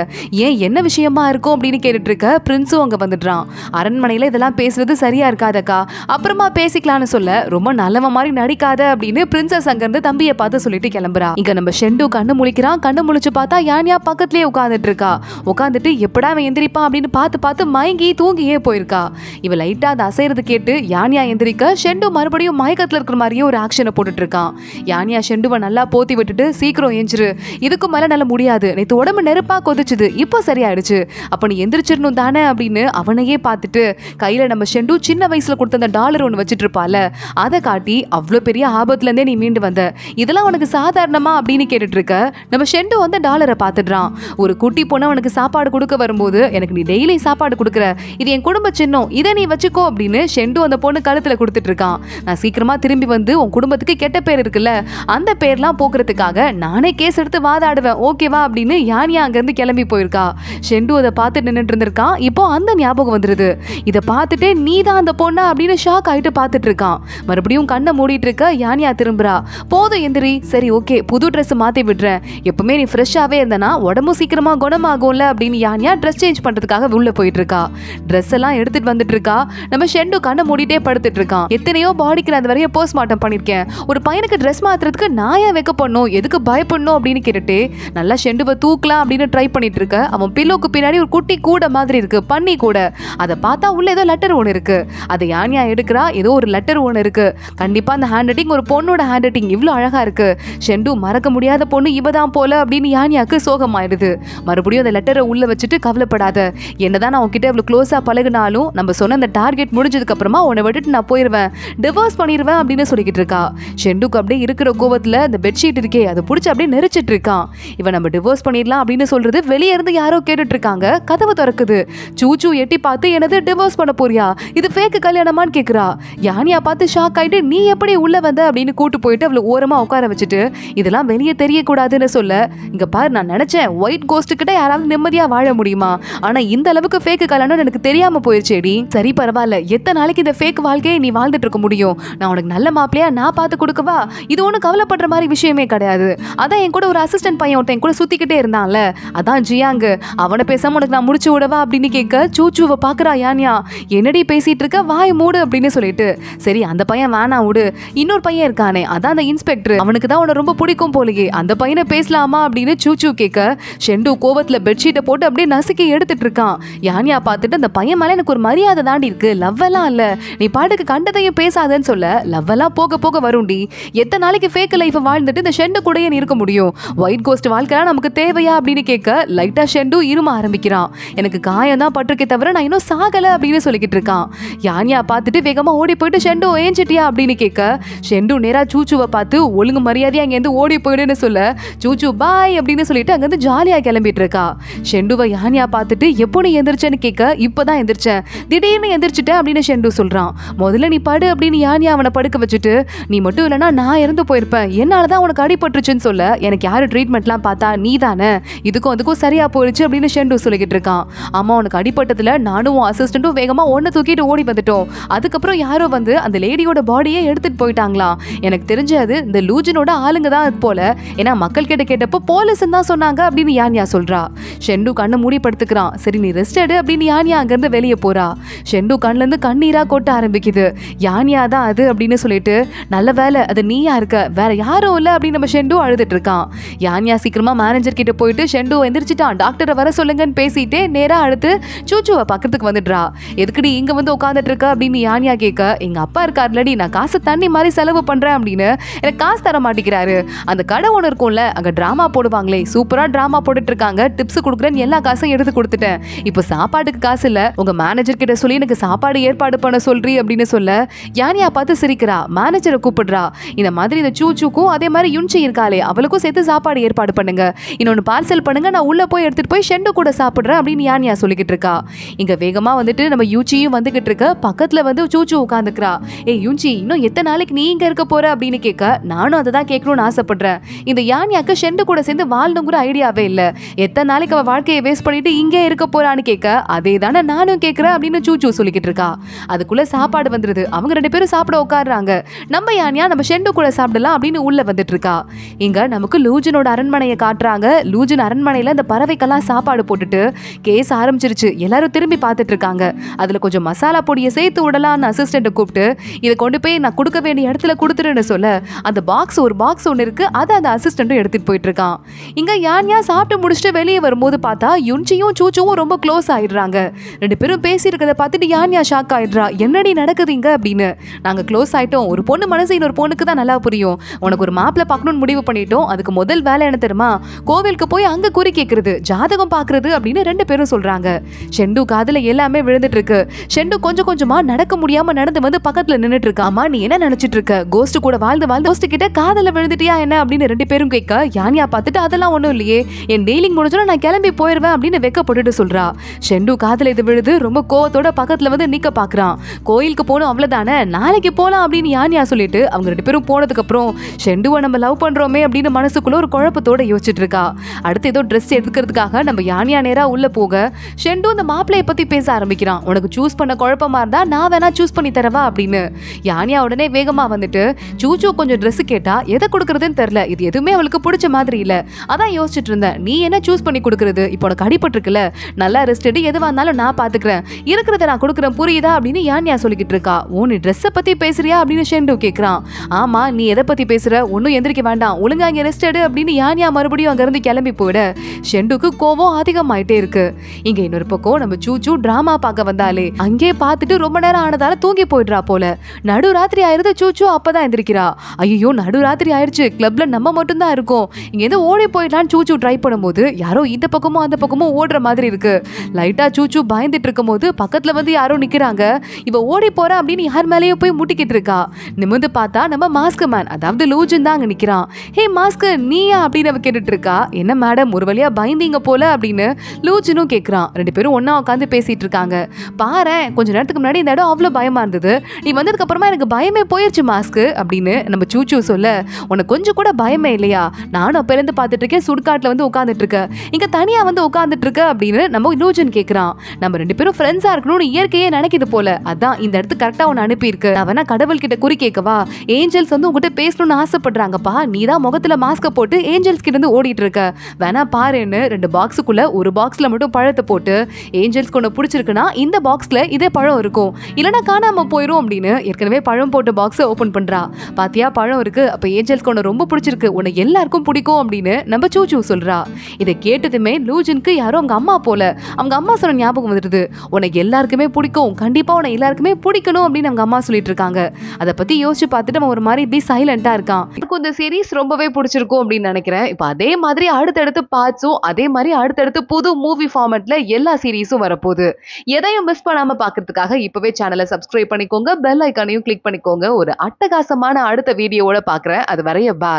ஏன் என்ன விஷயமா இருக்கும் அப்படின்னு கேட்டுட்டு இருக்க. பிரின்ஸும் அங்க வந்துடுறான். அரண்மனையில இதெல்லாம் பேசுறது சரியா இருக்காதக்கா, அப்புறமா பேசிக்கலாம்னு சொல்ல, ரொம்ப நல்லவ மாதிரி நடிக்காத அப்படின்னு பிரின்சஸ் அங்க இருந்து தம்பியை பார்த்து சொல்லிட்டு கிளம்புறா. இங்க நம்ம ஷெண்டு கண்ணு முழிக்கிறான். கண்ணு முழிச்சு பார்த்தா யானியா பக்கத்துலயே உட்காந்துட்டு இருக்கா. உட்காந்துட்டு எப்படா அவன் எந்திரிப்பான் அப்படின்னு பார்த்து பார்த்து மயங்கி தூங்கியே போயிருக்கா. இவ லைட்டா அதை அசைறது கேட்டு யானியா எந்திரிக்க ஷெண்டு மறுபடியும் மயக்கத்துல இருக்கிற மாதிரியே ஒரு ஆக்ஷனை போட்டுட்டு இருக்கான். யானியா ஷெண்டுவை நல்லா போத்தி விட்டுட்டு சீக்கிரம் எஞ்சிரு, இதுக்கு மேல நல்ல முடியாது, நேத்து உடம்பு நெருப்பா கொதிச்சுது, இப்போ சரியாயிடுச்சு, அப்ப நீ எந்திரிச்சிடணும் தானே அப்படின்னு அவனையே பார்த்துட்டு கையில நம்ம ஷெண்டு சின்ன வயசுல கொடுத்த அந்த டாலர் ஒன்று வச்சுட்டு இருப்பால அதை காட்டி அவ்வளோ பெரிய ஆபத்துல இருந்தே நீ மீண்டு வந்த, இதெல்லாம் உனக்கு சாதாரணமா அப்படின்னு கேட்டுட்டு இருக்க. நம்ம ஷெண்டு வந்து டாலரை பார்த்துடுறான். ஒரு குட்டி பொண்ணு அவனுக்கு சாப்பாடு கொடுக்க வரும்போது, எனக்கு நீ டெய்லி சாப்பாடு கொடுக்குற, இது என் குடும்ப சின்னம், இதை நீ வச்சுக்கோ அப்படின்னு ஷெண்டு அந்த பொண்ணு கழுத்துல கொடுத்துட்டு இருக்கான். நான் சீக்கிரமா திரும்பி வந்து உன் குடும்பத்துக்கு கெட்ட பேர் இருக்குல்ல அந்த பேர்லாம் போக்குறதுக்காக நானே கேஸ் எடுத்து வாதாடுவேன் ஓகேவா அப்படின்னு யானியா அங்கிருந்து கிளம்பி போயிருக்கா. ஷெண்டு அதை பார்த்து நின்றுட்டு இருந்திருக்கான். இப்போ அந்த ஞாபகம் வந்துருது. இதை பார்த்துட்டு நீ தான் அந்த பொண்ணா அப்படின்னு ஷாக் ஆயிட்டு பார்த்துட்டு இருக்கான். மறுபடியும் கண்ணை மூடிட்டு இருக்க. யானியா திரும்புறா. போதும் எந்திரி, சரி ஓகே புது ட்ரெஸ் மாத்தி விடுறேன், எப்பவுமே நீ ஃப்ரெஷ்ஷாவே இருந்தனா உடம்பு சீக்கிரமா குணமாகும்ல அப்படின்னு யானியா ட்ரெஸ் சேஞ்ச் பண்றதுக்காக உள்ள போயிட்டு இருக்கா. ட்ரெஸ் எல்லாம் எடுத்துட்டு வந்துட்டு இருக்கா. நம்ம ஷெண்டு கண்ணை மூடிட்டே படுத்துட்டு இருக்கான். எத்தனையோ பாடிக்கு நான் அது வரைய போஸ்ட்மார்ட்டம் பண்ணிருக்கேன், ஒரு பையனுக்கு ட்ரெஸ் மாத்துறதுக்கு நான் ஏன் வைக்க பண்ணும், எதுக்கு பயப்படணும் அப்படின்னு கேட்டுட்டு நல்லா ஷெண்டுவை தூக்கலாம் அப்படின்னு ட்ரை பண்ணிட்டு இருக்க. அவன் பில்லோக்கு பின்னாடி ஒரு குட்டி கூட மாதிரி இருக்கு, பண்ணி கூட, அதை பார்த்தா உள்ள ஏதோ லெட்டர் ஒன்று இருக்கு. அதை யானியா எடுக்கிறா. ஏதோ ஒரு லெட்டர் ஒன்று இருக்கு. கண்டிப்பா அந்த ஹேண்ட் ரைட்டிங் ஒரு பொண்ணோட ஹேண்ட் ரைட்டிங் இவ்வளோ அழகா இருக்கு. ஷெண்டு மறக்க முடியாத பொண்ணு இவதான் போல அப்படின்னு யானியாக்கு சோகமாயிடுது. மறுபடியும் அந்த லெட்டரை உள்ள வச்சுட்டு கவலைப்படாத, என்னதான் நான் உன்கிட்ட இவ்வளவு க்ளோஸா பழகினாலும் நம்ம சொன்ன அந்த டார்கெட் முடிஞ்சதுக்கு அப்புறமா உன்னை விட்டுட்டு நான் போயிருவேன், டிவோர்ஸ் பண்ணிடுவேன் அப்படின்னு சொல்லிக்கிட்டு இருக்கா. ஷெண்டுக்கு அப்படியே இருக்கிற கோவத்துல அந்த பெட்ஷீட் இருக்கே அதை பிடிச்சி அப்படியே நெரிச்சிட்டு இருக்கான். இவன் நம்ம டிவோர்ஸ் பண்ணிடலாம் அப்படின்னு சொல்றது வெளியே இருந்து யாரோ கேட்டுட்டு இருக்காங்க. கதவு திறக்குது. சூச்சு எட்டி பார்த்து எனது டிவோர்ஸ் பண்ண போறியா, இது ஃபேக் கல்யாணமான்னு கேக்குறா. யானியா பார்த்து ஷாக் ஆயிட்டு நீ எப்படி உள்ள வந்த அப்படின்னு கூட்டு போயிட்டு அவளை ஓரமா உட்கார வச்சுட்டு இதெல்லாம் வெளியே தெரியக்கூடாதுன்னு சொல்ல, இங்க பாரு நான் நினைச்சேன் ஒயிட் கோஸ்ட் கிட்ட யாராவது நிம்மதியா வாழ முடியுமா, ஆனா இந்த அளவுக்கு ஃபேக் கல்யாணம் எனக்கு தெரியாம போயிருச்சேடி. சரி பரவாயில்ல, எத்தனை நாளைக்கு இந்த ஃபேக் வாழ்க்கையை நீ வாழ்ந்துட்டு இருக்க முடியும், நான் உனக்கு நல்ல மாப்பிளையா நான் பார்த்து கொடுக்கவா, இது ஒன்றும் கவலைப்படுற மாதிரி விஷயமே கிடையாது. அதான் என் கூட ஒரு அசிஸ்டன்ட் பையன் ஒருத்தன் கூட சுத்திக்கிட்டே இருந்தான்ல, அதான் ஜியாங்கு, அவனை பேசாம உனக்கு நான் முடிச்சு விடவா அப்படின்னு கேட்க சூச்சுவை பாக்குறா யானியா. என்னடி பேசிட்டு இருக்க, வாய் மூடு அப்படின்னு சொல்லிட்டு, சரி அந்த பையன் வேணா விடு, இன்னொரு பையன் இருக்கானே அதான் அந்த இன்ஸ்பெக்டர், அவனுக்கு தான் உன்னை ரொம்ப பிடிக்கும் போலயே, அந்த பையனை பேசலாமா அப்படின்னு சூச்சு சூச்சு கேட்க ஷெண்டு கோவத்துல பெட்ஷீட்டை போட்டு அப்படியே நசுக்கி எடுத்துட்டு இருக்கான். யானியா பார்த்துட்டு அந்த பையன் மேல எனக்கு ஒரு மரியாதை தாண்டி இருக்கு, லவ் எல்லாம் இல்ல, நீ பாட்டுக்கு கண்டதையும் பேசாதன்னு சொல்ல லவ் எல்லாம் போக போக வரும்டி, எத்தனை நாளைக்கு ஃபேக் லைஃப் வாழ்ந்துட்டு இந்த ஷெண்டு கூடயே இருக்க முடியும், ஒயிட் கோஸ்ட் வாழ்க்கை நமக்கு தேவையா அப்படின்னு கேட்க லைட்டா ஷெண்டு இரும ஆரம்பிக்கிறான். எனக்கு காயம் தான் பட்டிருக்கே தவிர நான் இன்னும் சாகல அப்படின்னு சொல்லிக்கிட்டு இருக்கான். யானியா பார்த்துட்டு வேகமா ஓடி போயிட்டு ஷெண்டு ஏஞ்சிட்டியா அப்படின்னு கேட்க ஷெண்டு நேரா சூச்சுவை பார்த்து ஒழுங்கு மரியாதையா அங்கேருந்து ஓடி போயிடுன்னு சொல்ல சூச்சு பாய் அப்படின்னு சொல்லிட்டு அங்கேருந்து ஜாலியா கிளம்பிட்டு இருக்கா. ஷெண்டுவை யானியா பார்த்துட்டு எப்போ நீ எந்திரிச்சேன்னு கேட்க இப்பதான் எந்திரிச்சேன், திடீர்னு எந்திரிச்சிட்டேன் அப்படின்னு ஷெண்டு சொல்றான். முதல்ல நீ படு அப்படின்னு யானியா அவனை படுக்க வச்சுட்டு நீ மட்டும் இல்லைன்னா நான் இறந்து போயிருப்பேன், என்னாலதான் உனக்கு அடிபட்டுருச்சுன்னு சொல்ல எனக்கு யாரு ட்ரீட்மெண்ட்லாம் பார்த்தா நீ தானே, இதுக்கும் அதுக்கும் சரியா போயிடுச்சு அப்படின்னு ஷெண்டு சொல்லிக்கிட்டு இருக்கான். ஆமா உனக்கு அடிபட்டதுல நானும் அசிஸ்டன்ட்டும் வேகமா ஒன்ன தூக்கிட்டு ஓடி வந்துட்டோம், அதுக்கப்புறம் யாரோ வந்து அந்த லேடியோட பாடியே எடுத்துட்டு போயிட்டாங்களாம், எனக்கு தெரிஞ்சது இந்த லூஜனோட ஆளுங்க தான் அது போல, ஏன்னா மக்கள் கிட்ட கேட்டப்போ போலீஸ் தான் சொன்னாங்க அப்படின்னு யானியா சொல்றா. ஷெண்டு கண்ணை மூடி படுத்துக்கிறான். சரி நீ ரெஸ்ட் எடு அப்படின்னு யானியா அங்கிருந்து வெளியே போறா. ஷெண்டு கண்ணுல இருந்து கண்ணீரா கொட்ட ஆரம்பிக்குது. யானியா தான் அது அப்படின்னு சொல்லிட்டு நல்ல வேலை அது நீயா இருக்க, வேற யாரும் இல்ல அப்படின்னு நம்ம ஷெண்டு அழுதுட்டு இருக்கான். யானியா சீக்கிரமா மேனேஜர் கிட்ட போயிட்டு ஷெண்டு எந்திரிச்சிட்டான், டாக்டரை வர சொல்லுங்கன்னு பேசிட்டே நேரா அடுத்து சூச்சுவை பக்கத்துக்கு வந்துடுறா. எதுக்குடி இங்க வந்து உட்காந்துட்டு இருக்க அப்படின்னு யானியா கேட்க எங்க அப்பா இருக்காருலடி, நான் காசு தண்ணி மாதிரி செலவு பண்றேன் அப்படின்னு எனக்கு காசு தர மாட்டேங்கிறாரு, அந்த கடை ஒன்று இருக்கும்ல அங்க டிராமா போடுவாங்களே சூப்பரா டிராமா போட்டுட்டு இருக்காங்க, டிப்ஸ் கொடுக்குறேன்னு எல்லா காசும் எடுத்து கொடுத்துட்டேன், இப்போ சாப்பாட்டுக்கு காசு இல்ல, உங்க மேனேஜர் கிட்ட சொல்லி எனக்கு சாப்பாடு ஏற்பாடு பண்ண சொல்றீ அப்படின்னு சொல்ல யானியா பார்த்து சிரிக்கிறா. மேனேஜரை கூப்பிடுறா. இந்த மாதிரி இந்த சூச்சுக்கும் அதே மாதிரி யுன்சி இருக்காளே அவளுக்கும் சேர்த்து சாப்பாடு ஏற்பாடு பண்ணுங்க, இன்னொன்னு பார்சல் பண்ணுங்க, நான் உள்ள போய் எடுத்துட்டு போய் ஷெண்டு கூட சாப்பிடுறேன் அப்படின்னு யானியா சொல்லிக்கிட்டு இருக்கா. இங்க வேகமா வந்துட்டு நம்ம யூச்சியும் வந்துகிட்டு இருக்க, பக்கத்துல வந்து சூச்சு உட்காந்துக்கிறா. ஏய் யூச்சி இன்னும் எத்தனை நாளைக்கு நீ இங்க இருக்க போற அப்படின்னு கேட்க நானும் அதை தான் கேட்கணும்னு ஆசைப்படுறேன், இந்த யானியாக்கு ஷெண்டு கூட சேர்ந்து வாழணுங்கிற ஐடியாவே இல்ல, எத்தனை நாளைக்கு அவ வாழ்க்கையை வேஸ்ட் பண்ணிட்டு இங்கே இருக்க போறான்னு கேட்க அதே தானே நானும் கேட்கிறேன் அப்படின்னு சூச்சு சொல்லிக்கிட்டு இருக்கா. அதுக்குள்ள சாப்பாடு வந்துருது. அவங்க ரெண்டு பேரும் சாப்பிட உட்காடுறாங்க. நம்ம யானியா நம்ம ஷெண்டு கூட சாப்பிடலாம் அப்படின்னு உள்ள வந்துட்டு இருக்கா. இங்க நமக்கு லூஜனோட அரண்மனையை காட்டுறாங்க. லூஜன் அரண்மனையில இந்த பறவைக்கெல்லாம் சாப்பாடு போட்டுட்டு கேஸ் ஆரம்பிச்சிருச்சு. எல்லாரும் திரும்பி பார்த்துட்டு இருக்காங்க. அதுல கொஞ்சம் மசாலா பொடியை சேர்த்து விடலான்னு அசிஸ்டன்ட்டை கூப்பிட்டு இதை கொண்டு போய் நான் கொடுக்க வேண்டிய இடத்துல கொடுத்துருன்னு சொல்ல அந்த ஒரு பாக்ஸ் ஒன்று இருக்கு, அதை அந்த அசிஸ்டன்ட்டும் எடுத்துட்டு போயிட்டு இருக்கான். இங்க யானியா சாப்பிட்டு முடிச்சுட்டு வெளியே வரும்போது பார்த்தா யுன்சியும் சூச்சுவும் ரொம்ப க்ளோஸ் ஆயிடுறாங்க. ரெண்டு பேரும் பேசி இருக்கிறத பார்த்துட்டு யானியா ஷாக் ஆயிடுறா. என்னடி நடக்குதுங்க அப்படின்னு. நாங்க க்ளோஸ் ஆயிட்டோம், ஒரு பொண்ணு மனசு இன்னொரு பொண்ணுக்கு தான் நல்லா புரியும், உனக்கு ஒரு மாப்பிள்ள பார்க்கணும்னு முடிவு பண்ணிட்டோம், அதுக்கு முதல் வேலை என்ன தெரியுமா, கோவிலுக்கு போய் அங்க குறி கேட்கறது, ஜாதகம் பாக்குறது அப்படின்னு ரெண்டு பேரும் சொல்றாங்க. ஷெண்டு காதுல எல்லாமே விழுந்துட்டு இருக்கு. ஷெண்டு கொஞ்சம் கொஞ்சமா நடக்க முடியாம நடந்து வந்து பக்கத்துல நின்னுட்டு இருக்கா. அம்மா நீ என்ன நினைச்சிட்டு இருக்க, கோஸ்ட் கூட வாழ்ந்து கோஸ்ட் கிட்ட காதல விழுந்துட்டியா என்ன அப்படின்னு ரெண்டு பேரும் கேட்க யானியா பார்த்துட்டு அதெல்லாம் ஒண்ணும் இல்லையே, என் டெய்லிங் முடிஞ்சோம் நான் கிளம்பி போயிருவேன் அப்படின்னு வெக்கப்பட்டுட்டு சொல்றா. ஷெண்டு காதல இது விழுது. ரொம்ப கோவத்தோட பக்கத்துல வந்து நிக்க பாக்குறான். கோயிலுக்கு போகணும் அவ்வளவுதானே, நாளைக்கு போலாம் அப்படின்னு யானியா சொல்லிட்டு அவங்க ரெண்டு பேரும் போனதுக்கு அப்புறம் ஷெண்டுவை நம்ம லவ் பண்றோமே அப்படின்னு மனசுக்குள்ள ஒரு குழப்பத்தோட யோசிச்சுட்டு இருக்கா. அடுத்து ஏதோ ட்ரெஸ் எடுக்கிறதுக்காக நம்ம யானியா நேரா உள்ள போக ஷெண்டு அந்த மாப்பிளைய பத்தி பேச ஆரம்பிக்கிறான். உனக்கு சூஸ் பண்ண குழப்பமா இருந்தா நான் வேணா சூஸ் பண்ணி தரவா அப்படின்னு. யானியா உடனே வேகமா வந்துட்டு சூச்சு கொஞ்சம் ட்ரெஸ் கேட்டா எதை கொடுக்கறதுன்னு தெரியல, இது எதுவுமே அவளுக்கு பிடிச்ச மாதிரி இல்ல, அதான் யோசிச்சுட்டு இருந்தேன், நீ என்ன சூஸ் பண்ணி கொடுக்கறது, இப்போ உனக்கு அடிபட்டிருக்குல, நல்லா ரெஸ்ட் எடு, எதுவா இருந்தாலும் நான் பாத்துக்கிறேன், இருக்கிறத நான் கொடுக்குறேன் புரியுதா அப்படின்னு யானியா சொல்லிக்கிட்டு இருக்கா. ஓ நீ ட்ரெஸ்ஸை பத்தி பேசுறியா அப்படின்னு ஷெண்டு கேட்கிறான். ஆமா நீ எதை பத்தி பேசுற, ஒன்னும் எந்திரிக்க வேண்டாம், ஒழுங்கா இங்க ரெஸ்ட் எடு அப்படின்னு யானியா மறுபடியும் அங்க இருந்து கிளம்பி போயிட ஷெண்டுக்கு கோவம் அதிகமாயிட்டே இருக்கு. இங்க இன்னொரு பக்கம் நம்ம சூச்சு டிராமா பார்க்க வந்தாலே அங்கே பார்த்துட்டு ரொம்ப நேரம் ஆனதால தூங்கி போயிடுறா போல. நடு ராத்திரி ஆயிருது. சூச்சு அப்பதான் எந்திரிக்கிறா. ஐயோ நடு ராத்திரி ஆயிடுச்சு, கிளப்ல நம்ம மட்டும் தான் இருக்கோம், இங்க எது ஓடி போயிடலான்னு சூச்சு ட்ரை பண்ணும்போது யாரோ இந்த பக்கமும் அந்த பக்கமும் ஓடுற மாதிரி இருக்கு. லைட்டா சூச்சு பயந்துட்டு இருக்கும் போது பக்கத்துல வந்து யாரோ நிக்கிறாங்க. இவ ஓடி போற அப்படின்னு யார் மேலேயும் போய் முட்டிக்கிட்டு இருக்கா. நிமிந்து பார்த்தா நம்ம மாஸ்க் மேன், அதாவது லூஜன் தான் அங்க நிக்கிறான். ஹே மாஸ்க் நீயா அப்படின்னு அவ கேட்டுட்டு இருக்கா. என்ன மேடம் ஒரு வழியா பயந்தீங்க போல அப்படின்னு லூஜனும் கேக்குறான். ரெண்டு பேரும் ஒன்னா உட்காந்து பேசிட்டு இருக்காங்க. பாரு கொஞ்ச நேரத்துக்கு முன்னாடி இந்த இடம் அவ்வளவு பயமா இருந்தது, நீ வந்ததுக்கு அப்புறமா எனக்கு பயமே போயிருச்சு மாஸ்க் அப்படின்னு நம்ம சூச்சு சொல்ல உனக்கு கொஞ்சம் கூட பயமே இல்லையா, நானும் அப்ப இருந்து பார்த்துட்டு இருக்கேன், சுடுகாட்டுல வந்து உட்காந்துட்டு இருக்க, இங்க தனியா வந்து உட்காந்துட்டு இருக்க அப்படின்னு நம்ம லூஜன் கேக்குறான். நம்ம ரெண்டு பேரும் ஃப்ரெண்ட்ஸா இருக்கணும்னு இயற்கையே நினைக்குது போல, அதான் இந்த இடத்துக்கு கரெக்டா உன்னை அனுப்பி இருக்கு. அவனா கடவுள் கிட்ட குறி கேட்கவா, ஏஞ்சல்ஸ் வந்து உங்ககிட்ட பேசணும்னு ஆசைப்படுறாங்கப்பா, நீ தான் முகத்துல மாஸ்க போட்டு ஏஞ்சல்ஸ் கிட்ட இருந்து ஓடிட்டு இருக்க, வேணா பாருன்னு ரெண்டு பாக்ஸுக்குள்ள ஒரு பாக்ஸ்ல மட்டும் பழத்தை போட்டு ஏஞ்சல்ஸ்க்கு ஒன்று பிடிச்சிருக்குன்னா இந்த பாக்ஸ்ல இதே பழம் இருக்கும், இல்லைன்னா காணாம போயிடும் அப்படின்னு ஏற்கனவே பழம் போட்ட பாக்ஸை ஓபன் பண்றா. பாத்தியா பழம் இருக்கு, அப்ப ஏஞ்சல்ஸ்க்கு உன்னை ரொம்ப பிடிச்சிருக்கு, உன்னை எல்லாருக்கும் பிடிக்கும் அப்படின்னு நம்ம நம்ம சூச்சு சொல்றா. இதை கேட்டதுமே லூஜனுக்கு யாரோ அவங்க அம்மா போல அவங்க அம்மா சொன்ன ஞாபகம் வந்துடுது. உனக்கு எல்லாருக்குமே பிடிக்கும், கண்டிப்பா உன எல்லாருக்குமே பிடிக்கணும் அப்படின்னு அவங்க அம்மா சொல்லிட்டு இருக்காங்க. அதை பத்தி யோசிச்சு பார்த்துட்டு அவன் ஒரு மாதிரி இப்படி சைலண்டா இருக்கான். எனக்கு இந்த சீரீஸ் ரொம்பவே பிடிச்சிருக்கும் அப்படின்னு நினைக்கிறேன். இப்போ அதே மாதிரி அடுத்தடுத்து பார்ட்ஸும் அதே மாதிரி அடுத்தடுத்து புது மூவி ஃபார்மேட்ல எல்லா சீரீஸும் வரப்போகுது. எதையும் மிஸ் பண்ணாம பார்க்கறதுக்காக இப்பவே சேனலை சப்ஸ்கிரைப் பண்ணிக்கோங்க, பெல் ஐக்கானையும் கிளிக் பண்ணிக்கோங்க. ஒரு அட்டகாசமான அடுத்த வீடியோவோட பார்க்குறேன். அது வரைய பாய்.